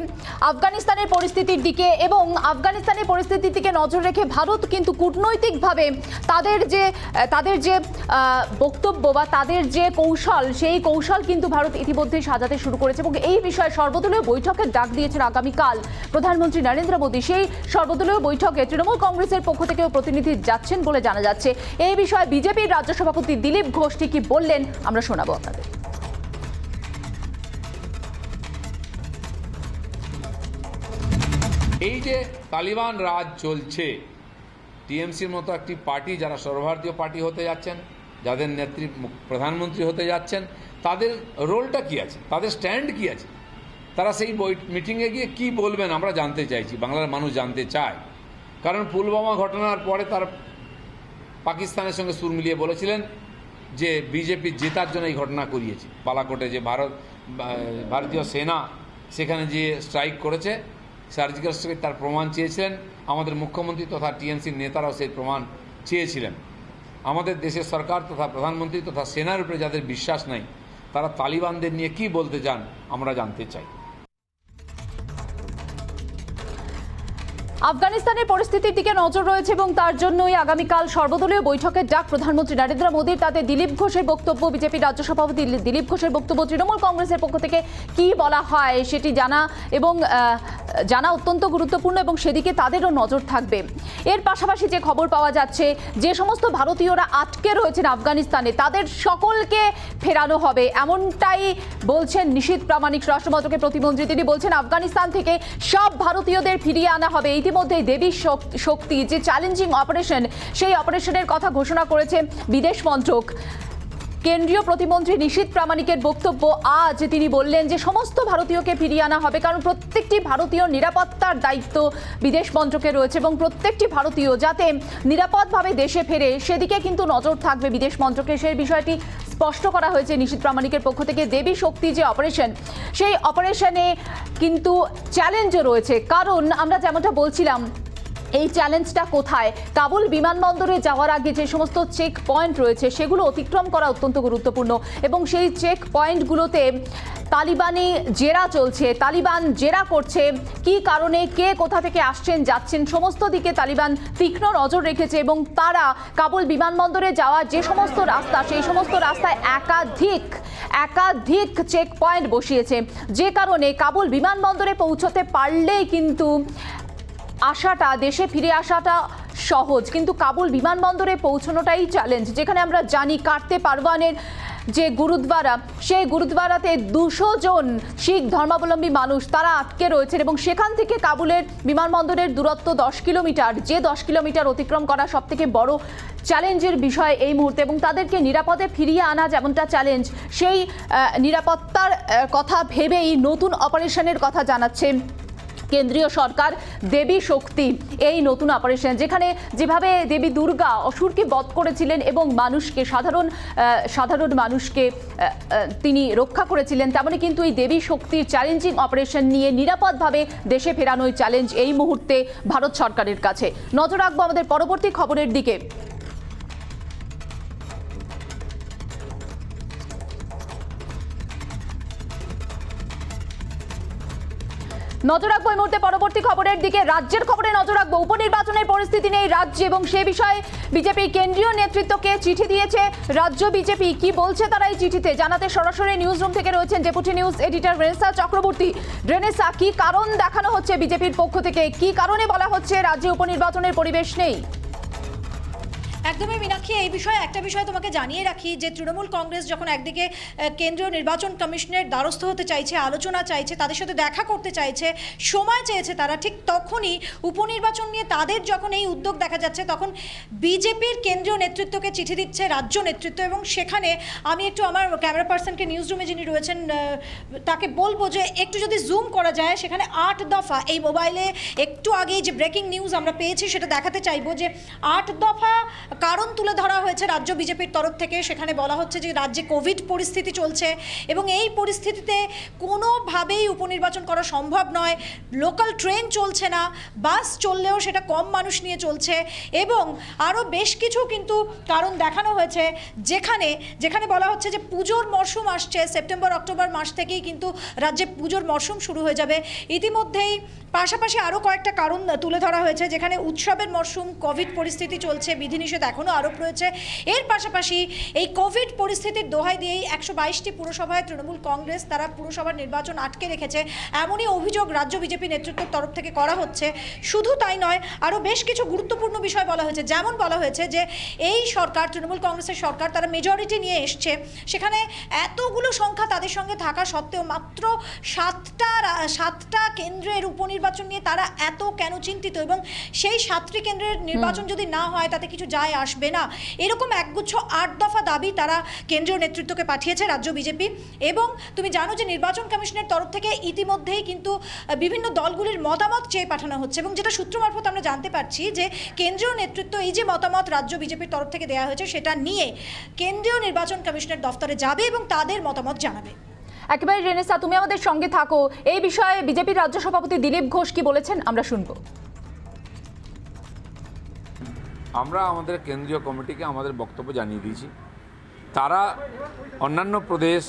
আফগানিস্তানের পরিস্থিতির দিকে, এবং আফগানিস্তানের পরিস্থিতির দিকে নজর রেখে ভারত কিন্তু কূটনৈতিকভাবে তাদের যে বক্তব্য বা তাদের যে কৌশল, সেই কৌশল কিন্তু ভারত ইতিমধ্যে সাজাতে শুরু করেছে, এবং এই বিষয়ে সর্বদলীয় বৈঠকের ডাক দিয়েছেন আগামীকাল প্রধানমন্ত্রী নরেন্দ্র মোদী। সেই সর্বদলীয় বৈঠকে তৃণমূল কংগ্রেসের পক্ষ থেকেও প্রতিনিধি যাচ্ছেন বলে জানা যাচ্ছে। এই বিষয়ে বিজেপির রাজ্য সভাপতি দিলীপ ঘোষ কি বললেন আমরা শোনাবো আপনাদের। এই যে তালিবান রাজ চলছে, টিএমসির মতো একটি পার্টি যারা সর্বভারতীয় পার্টি হতে যাচ্ছেন, যাদের নেত্রী প্রধানমন্ত্রী হতে যাচ্ছেন, তাদের রোলটা কি আছে, তাদের স্ট্যান্ড কি আছে, তারা সেই মিটিংয়ে গিয়ে কি বলবেন আমরা জানতে চাইছি, বাংলার মানুষ জানতে চায়। কারণ পুলওয়ামা ঘটনার পরে তার পাকিস্তানের সঙ্গে সুর মিলিয়ে বলেছিলেন যে বিজেপি জেতার জন্য এই ঘটনা করিয়েছে। বালাকোটে যে ভারতীয় সেনা সেখানে যে স্ট্রাইক করেছে, সার্জিক্যাল স্ট্রাইক, তার প্রমাণ চেয়েছিলেন। আমাদের মুখ্যমন্ত্রী তথা টিএমসির নেতারাও সেই প্রমাণ চেয়েছিলেন। আমাদের দেশের সরকার তথা প্রধানমন্ত্রী তথা সেনার উপরে যাদের বিশ্বাস নাই, তারা তালিবানদের নিয়ে কি বলতে চান আমরা জানতে চাই। আফগানিস্তানের পরিস্থিতির দিকে নজর রয়েছে এবং তার জন্যই আগামীকাল সর্বদলীয় বৈঠকের ডাক প্রধানমন্ত্রী নরেন্দ্র মোদীর। তাতে দিলীপ ঘোষের বক্তব্য, বিজেপির রাজ্য সভাপতি দিলীপ ঘোষের বক্তব্য, তৃণমূল কংগ্রেসের পক্ষ থেকে কি বলা হয় সেটি জানা অত্যন্ত গুরুত্বপূর্ণ, এবং সেদিকে তাদেরও নজর থাকবে। এর পাশাপাশি যে খবর পাওয়া যাচ্ছে, যে সমস্ত ভারতীয়রা আটকে রয়েছেন আফগানিস্তানে তাদের সকলকে ফেরানো হবে, এমনটাই বলছেন নিশীথ প্রামাণিক, স্বরাষ্ট্র মন্ত্রকের প্রতিমন্ত্রী। তিনি বলছেন আফগানিস্তান থেকে সব ভারতীয়দের ফিরিয়ে আনা হবে। ইতিমধ্যে দেবী শক্তি যে চ্যালেঞ্জিং অপারেশন, সেই অপারেশনের কথা ঘোষণা করেছে বিদেশ মন্ত্রক। কেন্দ্রীয় প্রতিমন্ত্রী নিশীথ প্রামাণিকের বক্তব্য আজ, তিনি বললেন যে সমস্ত ভারতীয়কে ফিরিয়ে আনা হবে, কারণ প্রত্যেকটি ভারতীয় নিরাপত্তার দায়িত্ব বিদেশ মন্ত্রকে রয়েছে, এবং প্রত্যেকটি ভারতীয় যাতে নিরাপদভাবে দেশে ফেরে সেদিকে কিন্তু নজর থাকবে বিদেশ মন্ত্রকে। সেই বিষয়টি স্পষ্ট করা হয়েছে নিশীথ প্রামাণিকের পক্ষ থেকে। দেবী শক্তি যে অপারেশন, সেই অপারেশনে কিন্তু চ্যালেঞ্জও রয়েছে, কারণ আমরা যেমনটা বলছিলাম এই চ্যালেঞ্জটা কোথায়, কাবুল বিমানবন্দরে যাওয়ার আগে যে সমস্ত চেক পয়েন্ট রয়েছে সেগুলো অতিক্রম করা অত্যন্ত গুরুত্বপূর্ণ, এবং সেই চেক পয়েন্টগুলোতে তালিবানি জেরা চলছে, তালিবান জেরা করছে, কি কারণে কে কোথা থেকে আসছেন যাচ্ছেন সমস্ত দিকে তালিবান তীক্ষ্ণ নজর রেখেছে, এবং তারা কাবুল বিমানবন্দরে যাওয়ার যে সমস্ত রাস্তা, সেই সমস্ত রাস্তায় একাধিক চেক পয়েন্ট বসিয়েছে, যে কারণে কাবুল বিমানবন্দরে পৌঁছতে পারলেই কিন্তু দেশে ফিরে আসাটা সহজ, কিন্তু কাবুল বিমানবন্দরে পৌঁছানোটাই চ্যালেঞ্জ। যেখানে আমরা জানি কাটতে পারওয়ানের যে গুরুদ্বারা, সেই গুরুদ্বারাতে 200 জন শিখ ধর্মাবলম্বী মানুষ তারা আটকে রয়েছেন, এবং সেখান থেকে কাবুলের বিমানবন্দরের দূরত্ব 10 কিলোমিটার। যে 10 কিলোমিটার অতিক্রম করা সব থেকে বড় চ্যালেঞ্জের বিষয় এই মুহূর্তে, এবং তাদেরকে নিরাপদে ফিরিয়ে আনা যেমনটা চ্যালেঞ্জ, সেই নিরাপত্তার কথা ভেবেই নতুন অপারেশনের কথা জানাচ্ছে কেন্দ্রীয় সরকার। দেবী শক্তি এই নতুন অপারেশন, যেভাবে দেবী দুর্গা অসুরকে বধ করেছিলেন এবং মানুষকে, সাধারণ মানুষকে তিনি রক্ষা করেছিলেন, তেমনি কিন্তু এই দেবী শক্তির চ্যালেঞ্জিং অপারেশন নিয়ে নিরাপদভাবে দেশে ফেরানোই চ্যালেঞ্জ এই মুহূর্তে ভারত সরকারের কাছে। নজর রাখবো আমাদের পরবর্তী খবরের দিকে। নজর রাখবো এই মুহূর্তে পরবর্তী খবরের দিকে। রাজ্যের খবরে নজর রাখবো। উপনির্বাচনের পরিস্থিতি নেই রাজ্যে, এবং সে বিষয়ে বিজেপি কেন্দ্রীয় নেতৃত্বকে চিঠি দিয়েছে রাজ্য বিজেপি। কি বলছে তারা এই চিঠিতে, জানাতে সরাসরি নিউজ রুম থেকে রয়েছেন deputy news editor Renaissance Chakraborty. Renaissance, কি কারণ দেখানো হচ্ছে বিজেপির পক্ষ থেকে, কি কারণে বলা হচ্ছে রাজ্যে উপনির্বাচনের পরিবেশ নেই? একদমই মীনাক্ষী, এই বিষয়ে একটা বিষয় তোমাকে জানিয়ে রাখি যে তৃণমূল কংগ্রেস যখন একদিকে কেন্দ্রীয় নির্বাচন কমিশনের দ্বারস্থ হতে চাইছে, আলোচনা চাইছে, তাদের সাথে দেখা করতে চাইছে, সময় চেয়েছে তারা, ঠিক তখনই উপনির্বাচন নিয়ে তাদের যখন এই উদ্যোগ দেখা যাচ্ছে তখন বিজেপির কেন্দ্রীয় নেতৃত্বকে চিঠি দিচ্ছে রাজ্য নেতৃত্ব। এবং সেখানে আমি একটু আমার ক্যামেরা পার্সনকে নিউজ রুমে যিনি রয়েছেন তাকে বলবো যে একটু যদি জুম করা যায়, সেখানে 8 দফা, এই মোবাইলে একটু আগে যে ব্রেকিং নিউজ আমরা পেয়েছি সেটা দেখাতে চাইবো যে 8 দফা কারণ তুলে ধরা হয়েছে রাজ্য বিজেপির তরফ থেকে। সেখানে বলা হচ্ছে যে রাজ্যে কোভিড পরিস্থিতি চলছে এবং এই পরিস্থিতিতে কোনোভাবেই উপনির্বাচন করা সম্ভব নয়, লোকাল ট্রেন চলছে না, বাস চললেও সেটা কম মানুষ নিয়ে চলছে এবং আরও বেশ কিছু কিন্তু কারণ দেখানো হয়েছে, যেখানে বলা হচ্ছে যে পুজোর মরশুম আসছে, সেপ্টেম্বর অক্টোবর মাস থেকেই কিন্তু রাজ্যে পুজোর মরশুম শুরু হয়ে যাবে। ইতিমধ্যেই পাশাপাশি আরও কয়েকটা কারণ তুলে ধরা হয়েছে, যেখানে উৎসবের মরশুম, কোভিড পরিস্থিতি চলছে, বিধিনিষেধ এখনও আরোপ রয়েছে। এর পাশাপাশি এই কোভিড পরিস্থিতির দোহাই দিয়েই 122টি পুরসভায় তৃণমূল কংগ্রেস তারা পুরসভার নির্বাচন আটকে রেখেছে, এমনই অভিযোগ রাজ্য বিজেপি নেতৃত্বের তরফ থেকে করা হচ্ছে। শুধু তাই নয়, আরও বেশ কিছু গুরুত্বপূর্ণ বিষয় বলা হয়েছে, যেমন বলা হয়েছে যে এই সরকার, তৃণমূল কংগ্রেসের সরকার, তারা মেজরিটি নিয়ে এসছে, সেখানে এতগুলো সংখ্যা তাদের সঙ্গে থাকা সত্ত্বেও মাত্র 7টা কেন্দ্রের উপনির্বাচন নিয়ে তারা এত কেন চিন্তিত এবং সেই 7টি কেন্দ্রের নির্বাচন যদি না হয় তাতে কিছু যায় আসবে না, এরকম একগুচ্ছ 8 দফা দাবি তারা কেন্দ্রীয় নেতৃত্বকে পাঠিয়েছে রাজ্য বিজেপি। এবং তুমি জানো যে নির্বাচন কমিশনের তরফ থেকে ইতিমধ্যেই কিন্তু বিভিন্ন দলগুলির মতামত চেয়ে পাঠানো হচ্ছে এবং যেটা সূত্র মারফত আমরা জানতে পারছি যে কেন্দ্রীয় নেতৃত্ব এই যে মতামত রাজ্য বিজেপির তরফ থেকে দেওয়া হয়েছে সেটা নিয়ে কেন্দ্রীয় নির্বাচন কমিশনের দফতরে যাবে এবং তাদের মতামত জানাবে। একেবারে রেনেসা, তুমি আমাদের সঙ্গে থাকো। এই বিষয়ে বিজেপির রাজ্য সভাপতি দিলীপ ঘোষ কি বলেছেন আমরা শুনবো। আমরা আমাদের কেন্দ্রীয় কমিটিকে আমাদের বক্তব্য জানিয়ে দিয়েছি, তারা অন্যান্য প্রদেশ,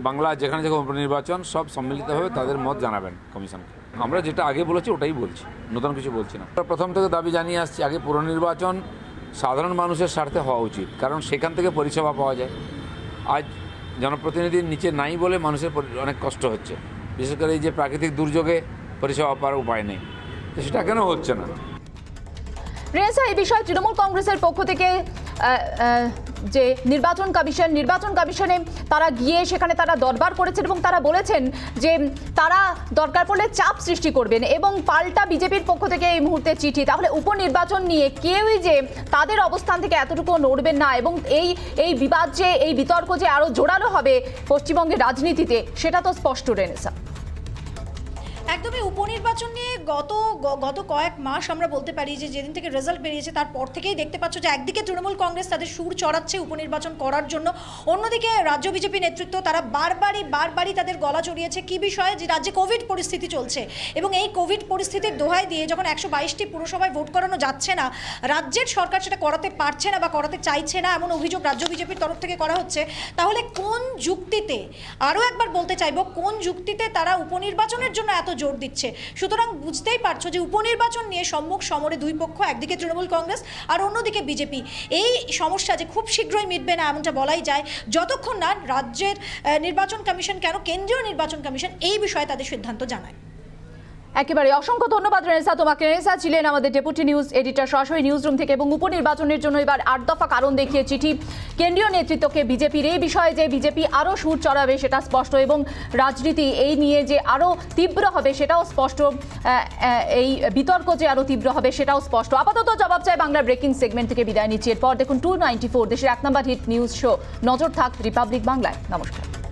বাংলা যেখানে যেখানে উপনির্বাচন সব সম্মিলিতভাবে তাদের মত জানাবেন কমিশনকে। আমরা যেটা আগে বলেছি ওটাই বলছি, নতুন কিছু বলছি না। প্রথম থেকে দাবি জানিয়ে আসছি আগে পুরনির্বাচন সাধারণ মানুষের স্বার্থে হওয়া উচিত, কারণ সেখান থেকে পরিষেবা পাওয়া যায়। আজ জনপ্রতিনিধির নিচে নাই বলে মানুষের অনেক কষ্ট হচ্ছে, বিশেষ করে এই যে প্রাকৃতিক দুর্যোগে পরিষেবা পাওয়ার উপায় নেই, তো সেটা কেন হচ্ছে না? রেনেসা, এই বিষয়ে তৃণমূল কংগ্রেসের পক্ষ থেকে যে নির্বাচন কমিশনে তারা গিয়ে সেখানে তারা দরবার করেছেন এবং তারা বলেছেন যে তারা দরকার পড়লে চাপ সৃষ্টি করবেন এবং পাল্টা বিজেপির পক্ষ থেকে এই মুহূর্তে চিঠি। তাহলে উপনির্বাচন নিয়ে কেউই যে তাদের অবস্থান থেকে এতটুকু নড়বেন না এবং এই বিবাদ যে, এই বিতর্ক যে আরো জোরালো হবে পশ্চিমবঙ্গের রাজনীতিতে, সেটা তো স্পষ্ট। রেনেসা, একদমই উপনির্বাচন নিয়ে গত কয়েক মাস আমরা বলতে পারি যে যেদিন থেকে রেজাল্ট বেরিয়েছে তারপর থেকেই দেখতে পাচ্ছ যে একদিকে তৃণমূল কংগ্রেস তাদের সুর চড়াচ্ছে উপনির্বাচন করার জন্য, অন্যদিকে রাজ্য বিজেপি নেতৃত্ব তারা বারবারই তাদের গলা চড়িয়েছে কি বিষয়ে, যে রাজ্যে কোভিড পরিস্থিতি চলছে এবং এই কোভিড পরিস্থিতির দোহাই দিয়ে যখন 122টি পুরসভায় ভোট করানো যাচ্ছে না, রাজ্যের সরকার সেটা করাতে পারছে না বা করাতে চাইছে না, এমন অভিযোগ রাজ্য বিজেপির তরফ থেকে করা হচ্ছে। তাহলে কোন যুক্তিতে, আরও একবার বলতে চাইব, কোন যুক্তিতে তারা উপনির্বাচনের জন্য এত জোর দিচ্ছে? সুতরাং বুঝতেই পারছো যে উপনির্বাচন নিয়ে সম্মুখ সমরে দুই পক্ষ, একদিকে তৃণমূল কংগ্রেস আর অন্যদিকে বিজেপি। এই সমস্যা যে খুব শীঘ্রই মিটবে না এমনটা বলাই যায় যতক্ষণ না রাজ্যের নির্বাচন কমিশন, কেন কেন্দ্রীয় নির্বাচন কমিশন এই বিষয়ে তাদের সিদ্ধান্ত জানায়। একেবারে অসংখ্য ধন্যবাদ রেনেসা তোমাকে। রেনেসা ছিলেন আমাদের ডেপুটি নিউজ এডিটর সরাসরি নিউজ রুম থেকে। এবং উপনির্বাচনের জন্য এবার 8 দফা কারণ দেখিয়ে চিঠি কেন্দ্রীয় নেতৃত্বকে বিজেপির। এই বিষয়ে যে বিজেপি আরও সুর চড়াবে সেটা স্পষ্ট এবং রাজনীতি এই নিয়ে যে আরও তীব্র হবে সেটাও স্পষ্ট, এই বিতর্ক যে আরও তীব্র হবে সেটাও স্পষ্ট। আপাতত জবাব চাই বাংলার ব্রেকিং সেগমেন্ট থেকে বিদায় নিচ্ছি। এরপর দেখুন 294 দেশের 1 নম্বর হিট নিউজ শো নজর থাক রিপাবলিক বাংলায়। নমস্কার।